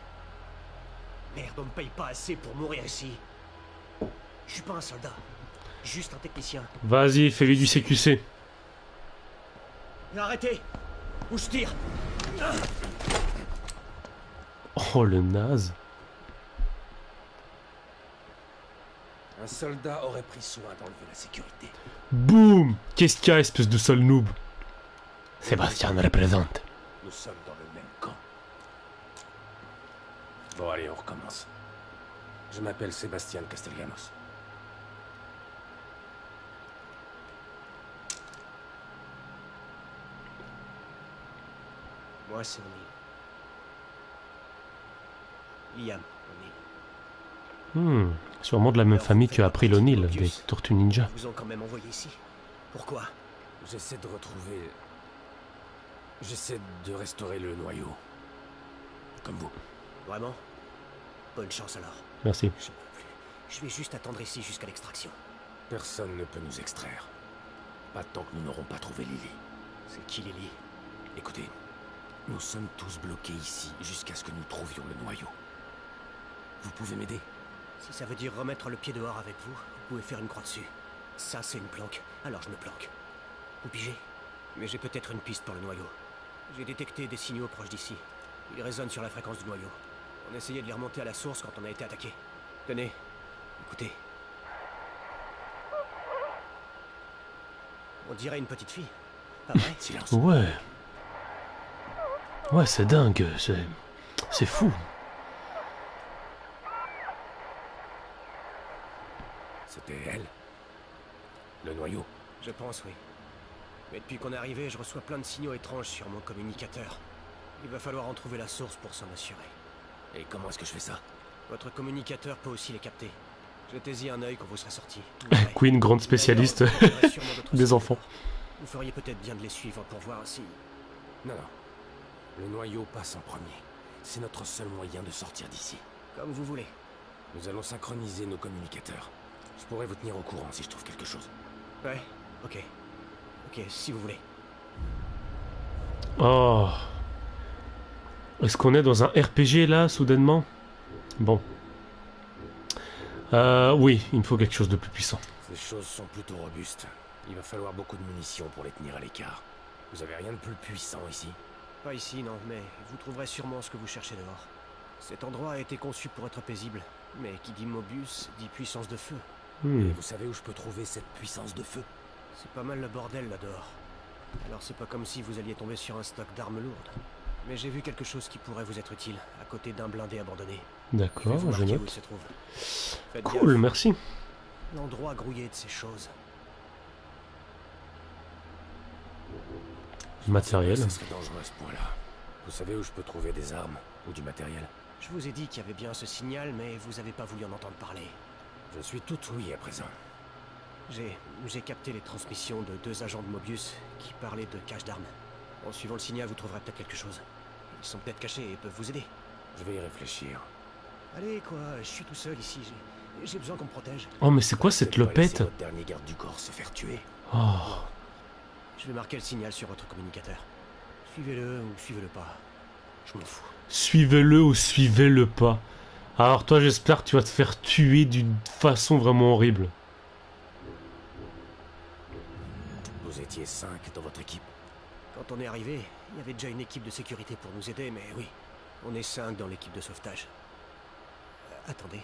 Merde, on me paye pas assez pour mourir ici. Je suis pas un soldat. Juste un technicien. Vas-y, fais-lui du CQC. Arrêtez! Où je tire? Oh, le naze. Un soldat aurait pris soin d'enlever la sécurité. Boum. Qu'est-ce qu'il y a, espèce de sale noob? Sébastien représente. Nous sommes dans le même camp. Bon, allez, on recommence. Je m'appelle Sébastien Castellanos. Moi, c'est O'Neill. Liam O'Neill. Sûrement de la même famille que April O'Neill, des Tortues Ninja. Ils vous ont quand même envoyé ici. Pourquoi? J'essaie de retrouver... J'essaie de restaurer le noyau. Comme vous. Vraiment? Bonne chance alors. Merci. Je peux plus. Je vais juste attendre ici jusqu'à l'extraction. Personne ne peut nous extraire. Pas tant que nous n'aurons pas trouvé Lily. C'est qui Lily? Écoutez, nous sommes tous bloqués ici jusqu'à ce que nous trouvions le noyau. Vous pouvez m'aider? Si ça veut dire remettre le pied dehors avec vous, vous pouvez faire une croix dessus. Ça, c'est une planque, alors je me planque. Vous pigez? Mais j'ai peut-être une piste pour le noyau. J'ai détecté des signaux proches d'ici. Ils résonnent sur la fréquence du noyau. On essayait de les remonter à la source quand on a été attaqué. Tenez, écoutez. On dirait une petite fille. Pas vrai? Silence. Ouais. Ouais, c'est dingue, c'est fou. C'était elle. Le noyau. Je pense, oui. Mais depuis qu'on est arrivé, je reçois plein de signaux étranges sur mon communicateur. Il va falloir en trouver la source pour s'en assurer. Et comment est-ce que je fais ça? Votre communicateur peut aussi les capter. Jetez-y un œil quand vous serez sorti. Queen, grande spécialiste des enfants. Vous feriez peut-être bien de les suivre pour voir si... Non, non. Le noyau passe en premier. C'est notre seul moyen de sortir d'ici. Comme vous voulez. Nous allons synchroniser nos communicateurs. Je pourrais vous tenir au courant si je trouve quelque chose. Ouais, ok. Ok, si vous voulez. Oh. Est-ce qu'on est dans un RPG là, soudainement? Bon. Oui, il me faut quelque chose de plus puissant. Ces choses sont plutôt robustes. Il va falloir beaucoup de munitions pour les tenir à l'écart. Vous avez rien de plus puissant ici? Pas ici, non, mais vous trouverez sûrement ce que vous cherchez dehors. Cet endroit a été conçu pour être paisible. Mais qui dit Mobius, dit puissance de feu. Et vous savez où je peux trouver cette puissance de feu? C'est pas mal le bordel là dehors. Alors c'est pas comme si vous alliez tomber sur un stock d'armes lourdes. Mais j'ai vu quelque chose qui pourrait vous être utile, à côté d'un blindé abandonné. D'accord, je Où il note. se trouve. Faites Cool, gaffe. merci. L'endroit grouillé de ces choses. Matériel. Ce serait dangereux à ce point-là. Vous savez où je peux trouver des armes ou du matériel? Je vous ai dit qu'il y avait bien ce signal, mais vous avez pas voulu en entendre parler. Je suis tout oui à présent. J'ai capté les transmissions de 2 agents de Mobius qui parlaient de cache d'armes. En suivant le signal, vous trouverez peut-être quelque chose. Ils sont peut-être cachés et peuvent vous aider. Je vais y réfléchir. Allez, quoi, je suis tout seul ici. J'ai besoin qu'on me protège. Oh, mais c'est quoi cette Peut-être pas laisser lopette? votre dernier garde du corps se faire tuer. Oh. Je vais marquer le signal sur votre communicateur. Suivez-le ou suivez-le pas. Je m'en fous. Suivez-le ou suivez-le pas. Alors toi, j'espère que tu vas te faire tuer d'une façon vraiment horrible. Vous étiez 5 dans votre équipe. Quand on est arrivé, il y avait déjà une équipe de sécurité pour nous aider, mais oui, on est 5 dans l'équipe de sauvetage. Attendez,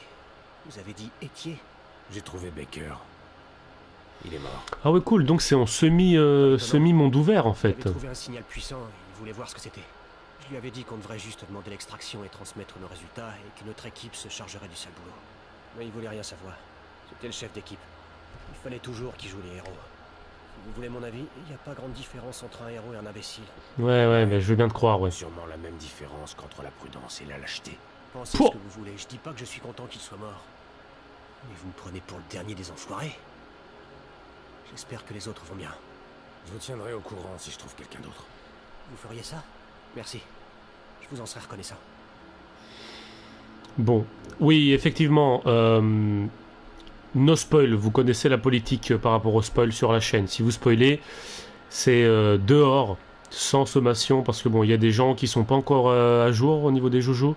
vous avez dit Étier? J'ai trouvé Baker. Il est mort. Ah ouais, cool. Donc c'est en semi-monde ouvert, en Il avait fait. trouvé un signal puissant et il voulait voir ce que c'était. Je lui avais dit qu'on devrait juste demander l'extraction et transmettre nos résultats et que notre équipe se chargerait du sale boulot. Mais il voulait rien savoir. C'était le chef d'équipe. Il fallait toujours qu'il joue les héros. Si vous voulez mon avis, il n'y a pas grande différence entre un héros et un imbécile. Ouais, mais je veux bien te croire, ouais. Sûrement la même différence qu'entre la prudence et la lâcheté. Pensez Pouah. ce que vous voulez, je dis pas que je suis content qu'il soit mort. Mais vous me prenez pour le dernier des enfoirés. J'espère que les autres vont bien. Je vous tiendrai au courant si je trouve quelqu'un d'autre. Vous feriez ça? Merci. Je vous en serais reconnaissant. Bon, oui, effectivement, no spoil, vous connaissez la politique par rapport au spoil sur la chaîne. Si vous spoilez, c'est dehors, sans sommation, parce que bon, il y a des gens qui sont pas encore à jour au niveau des joujou.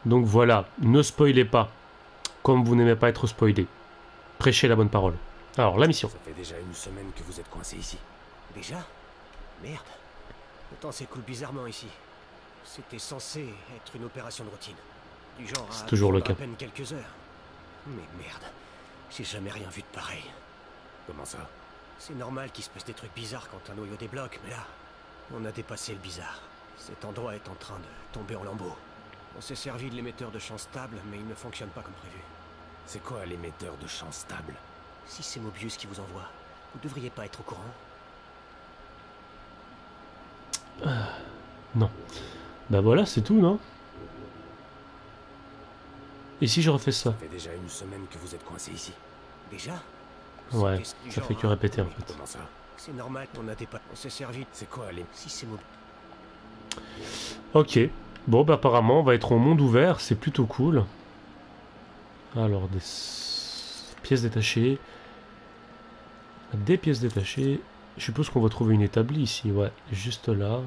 Donc voilà, ne spoilez pas, comme vous n'aimez pas être spoilé. Prêchez la bonne parole. Alors, la mission. Ça fait déjà 1 semaine que vous êtes coincé ici. Déjà? Merde. Le temps s'écoule bizarrement ici. C'était censé être une opération de routine. Du genre C'est à toujours le prendre cas. à peine quelques heures. Mais merde, j'ai jamais rien vu de pareil. Comment ça? C'est normal qu'il se passe des trucs bizarres quand un noyau débloque, mais là, on a dépassé le bizarre. Cet endroit est en train de tomber en lambeaux. On s'est servi de l'émetteur de champ stable, mais il ne fonctionne pas comme prévu. C'est quoi l'émetteur de champ stable? Si c'est Mobius qui vous envoie, vous devriez pas être au courant. Non. Bah voilà, c'est tout, non? Et si je refais ça? Ça fait déjà 1 semaine que vous êtes coincé ici. Déjà? Ouais, C'était du ça genre, fait que hein. répéter, en fait. Comment ça? C'est normal, on s'est servi. C'est quoi les... Si c'est Mobius. Ok. Bon, bah apparemment, on va être en monde ouvert, c'est plutôt cool. Alors, des pièces détachées. Des pièces détachées. Je suppose qu'on va trouver une établie ici, ouais, juste là.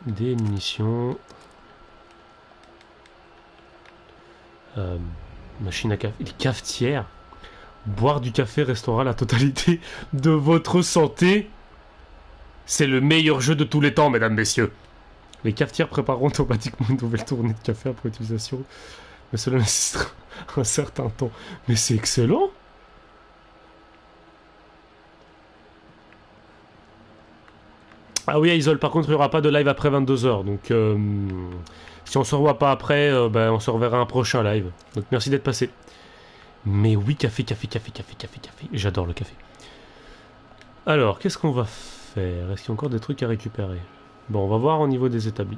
Des munitions. Machine à café. Cafetière. Boire du café restaurera la totalité de votre santé. C'est le meilleur jeu de tous les temps, mesdames, messieurs. Les cafetières prépareront automatiquement une nouvelle tournée de café après utilisation. Mais cela nécessitera un certain temps. Mais c'est excellent! Ah oui, Isol, par contre, il n'y aura pas de live après 22h. Donc, si on se revoit pas après, ben, on se reverra un prochain live. Donc, merci d'être passé. Mais oui, café. J'adore le café. Alors, qu'est-ce qu'on va faire? Est-ce qu'il y a encore des trucs à récupérer? Bon, on va voir au niveau des établis.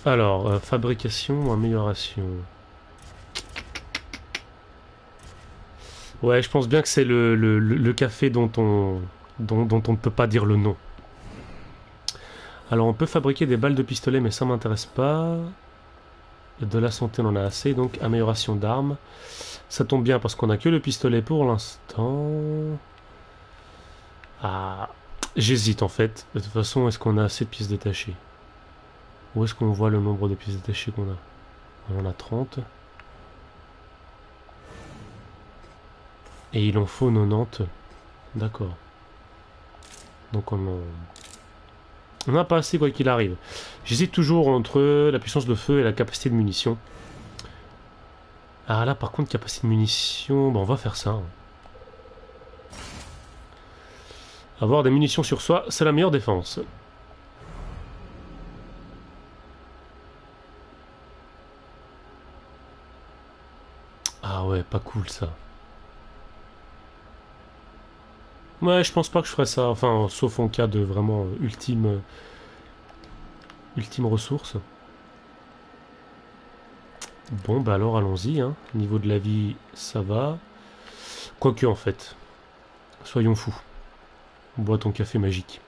Alors, fabrication ou amélioration? Ouais, je pense bien que c'est le café dont on ne peut pas dire le nom. Alors, on peut fabriquer des balles de pistolet, mais ça m'intéresse pas. De la santé, on en a assez, donc amélioration d'armes. Ça tombe bien parce qu'on a que le pistolet pour l'instant. Ah, j'hésite en fait. De toute façon, est-ce qu'on a assez de pièces détachées? Où est-ce qu'on voit le nombre de pièces détachées qu'on a? On en a 30. Et il en faut 90. D'accord. Donc on en... On n'a pas assez quoi qu'il arrive. J'hésite toujours entre la puissance de feu et la capacité de munitions. Ah là par contre capacité de munitions, bon, on va faire ça. Hein. Avoir des munitions sur soi, c'est la meilleure défense. Ah ouais, pas cool ça. Ouais, je pense pas que je ferais ça, enfin, sauf en cas de vraiment ultime ressource. Bon, bah alors allons-y, hein. Niveau de la vie, ça va. Quoique en fait, soyons fous. Bois ton café magique.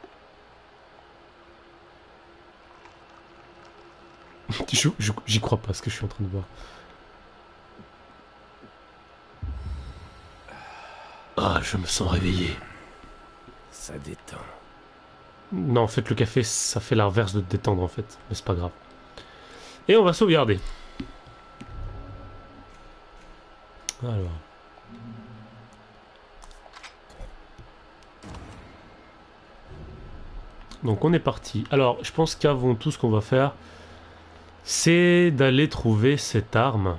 J'y crois pas ce que je suis en train de voir. Ah, je me sens réveillé. Ça détend. Non, en fait, le café, ça fait l'inverse de te détendre, en fait. Mais c'est pas grave. Et on va sauvegarder. Alors. Donc, on est parti. Alors, je pense qu'avant tout, ce qu'on va faire, c'est d'aller trouver cette arme.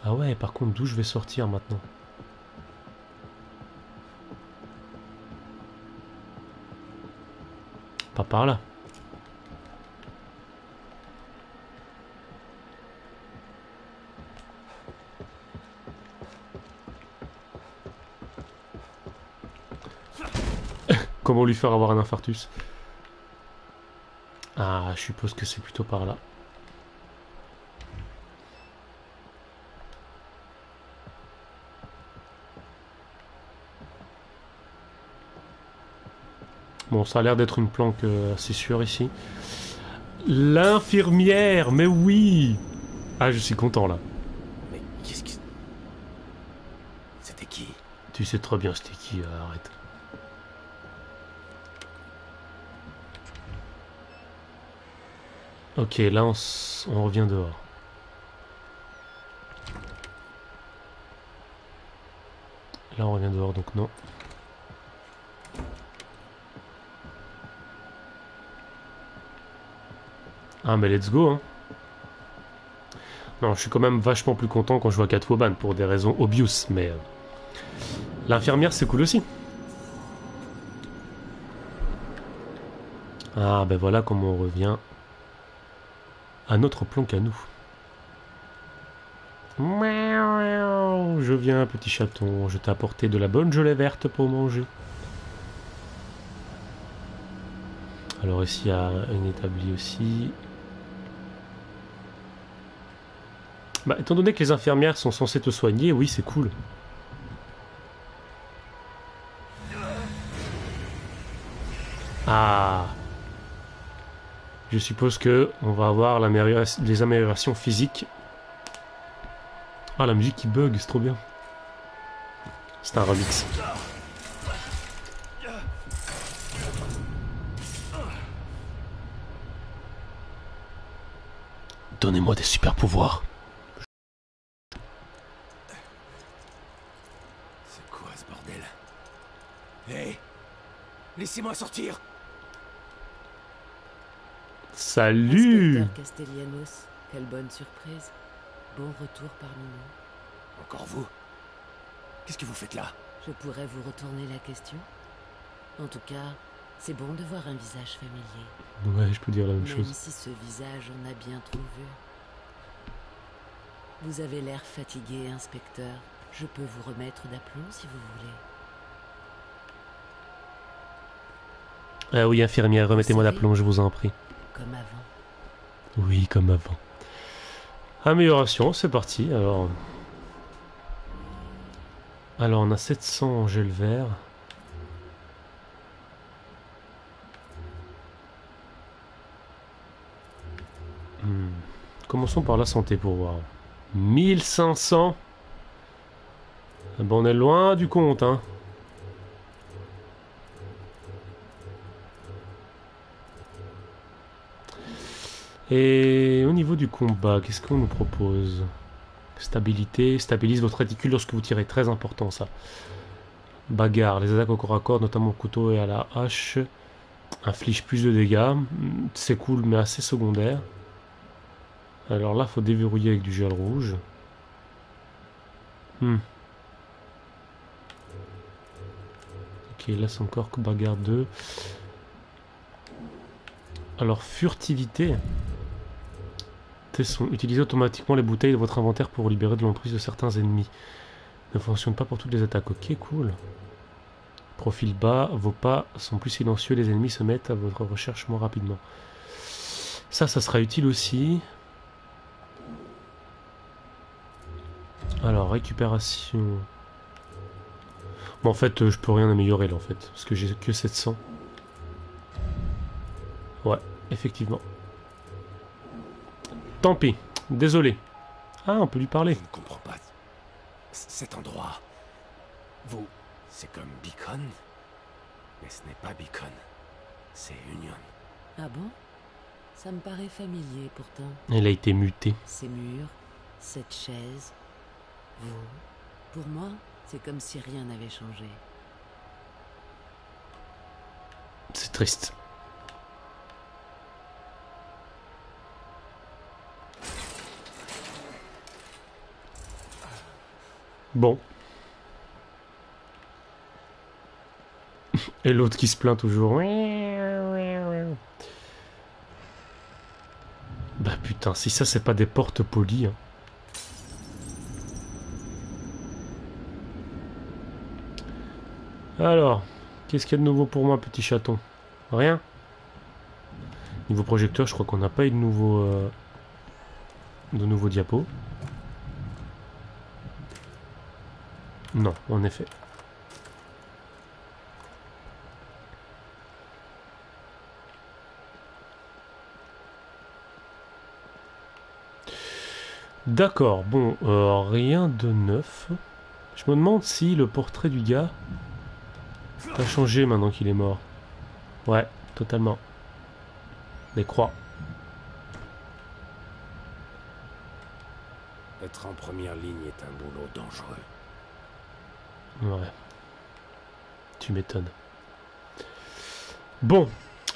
Ah ouais, par contre, d'où je vais sortir maintenant? Pas par là. Comment lui faire avoir un infarctus? Ah, je suppose que c'est plutôt par là. Bon, ça a l'air d'être une planque assez sûre ici. L'infirmière, mais oui! Ah, je suis content là. Mais qu'est-ce que... C'était qui? Tu sais très bien c'était qui, arrête. Ok, là on revient dehors. Là on revient dehors, donc non. Ah mais let's go hein. Non, je suis quand même vachement plus content quand je vois Catwoman pour des raisons obvious, mais... l'infirmière c'est cool aussi. Ah ben voilà comment on revient à notre plan qu'à nous. Je viens petit chaton, je t'ai apporté de la bonne gelée verte pour manger. Alors ici il y a une établie aussi. Bah, étant donné que les infirmières sont censées te soigner, oui, c'est cool. Ah. Je suppose que on va avoir les améliorations physiques. Ah, la musique qui bug, c'est trop bien. C'est un remix. Donnez-moi des super pouvoirs. Hé, laissez-moi sortir. Salut. Inspecteur Castellanos, quelle bonne surprise. Bon retour parmi nous. Encore vous? Qu'est-ce que vous faites là? Je pourrais vous retourner la question. En tout cas, c'est bon de voir un visage familier. Ouais, je peux dire la même chose. Même si ce visage en a bien trop vu. Vous avez l'air fatigué, inspecteur. Je peux vous remettre d'aplomb si vous voulez. Ah oui, infirmière, remettez-moi d'aplomb, je vous en prie. Comme avant. Oui, comme avant. Amélioration, c'est parti. Alors on a 700 en gel vert. Commençons par la santé pour voir. 1500. Bon, on est loin du compte, hein. Et au niveau du combat, qu'est-ce qu'on nous propose? Stabilité, stabilise votre réticule lorsque vous tirez, très important ça. Bagarre, les attaques au corps à corps, notamment au couteau et à la hache, infligent plus de dégâts. C'est cool mais assez secondaire. Alors là, faut déverrouiller avec du gel rouge. Ok, là c'est encore bagarre 2. Alors, furtivité. Utilisez automatiquement les bouteilles de votre inventaire pour libérer de l'emprise de certains ennemis. Ne fonctionne pas pour toutes les attaques. Ok, cool. Profil bas, vos pas sont plus silencieux, les ennemis se mettent à votre recherche moins rapidement. Ça sera utile aussi. Alors, récupération. Bon, en fait, je peux rien améliorer là, en fait, parce que j'ai que 700. Ouais, effectivement. Tant pis, désolé. Ah, on peut lui parler. Je ne comprends pas. Cet endroit... Vous... C'est comme Beacon? Mais ce n'est pas Beacon. C'est Union. Ah bon? Ça me paraît familier pourtant. Elle a été mutée. Ces murs, cette chaise... Vous... Pour moi, c'est comme si rien n'avait changé. C'est triste. Bon. Et l'autre qui se plaint toujours. Bah putain, si ça c'est pas des portes polies. Hein. Alors, qu'est-ce qu'il y a de nouveau pour moi, petit chaton? Rien. Niveau projecteur, je crois qu'on n'a pas eu de nouveaux diapos. Non, en effet. D'accord, bon, rien de neuf. Je me demande si le portrait du gars a changé maintenant qu'il est mort. Ouais, totalement. Des croix. Être en première ligne est un boulot dangereux. Ouais. Tu m'étonnes. Bon.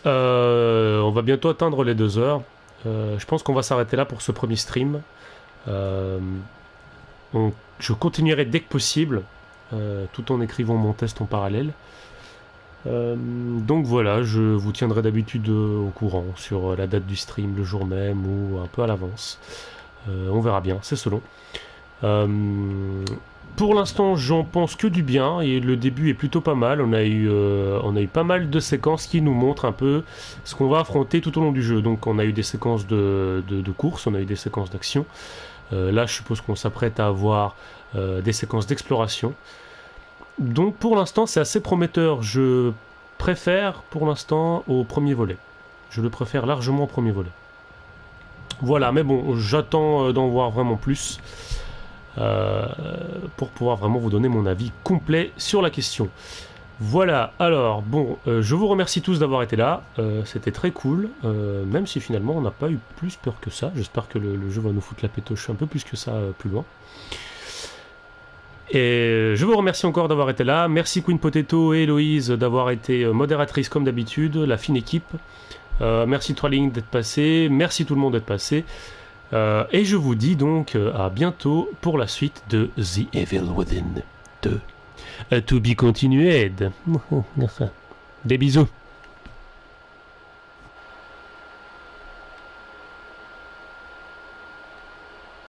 On va bientôt atteindre les 2 heures. Je pense qu'on va s'arrêter là pour ce premier stream. Je continuerai dès que possible, tout en écrivant mon test en parallèle. Donc voilà, je vous tiendrai d'habitude au courant sur la date du stream, le jour même ou un peu à l'avance. On verra bien, c'est selon. Pour l'instant, j'en pense que du bien et le début est plutôt pas mal. On a eu pas mal de séquences qui nous montrent un peu ce qu'on va affronter tout au long du jeu. Donc on a eu des séquences de course, on a eu des séquences d'action. Là, je suppose qu'on s'apprête à avoir des séquences d'exploration. Donc pour l'instant, c'est assez prometteur. Je préfère pour l'instant au premier volet. Je le préfère largement au premier volet. Voilà, mais bon, j'attends d'en voir vraiment plus pour pouvoir vraiment vous donner mon avis complet sur la question. Voilà, alors, bon, je vous remercie tous d'avoir été là, c'était très cool, même si finalement on n'a pas eu plus peur que ça. J'espère que le jeu va nous foutre la pétoche un peu plus que ça plus loin. Et je vous remercie encore d'avoir été là. Merci Queen Potato et Héloïse d'avoir été modératrices comme d'habitude, la fine équipe. Merci Trolling d'être passé, merci tout le monde d'être passé. Et je vous dis donc à bientôt pour la suite de The Evil Within 2. To be continued. Des bisous.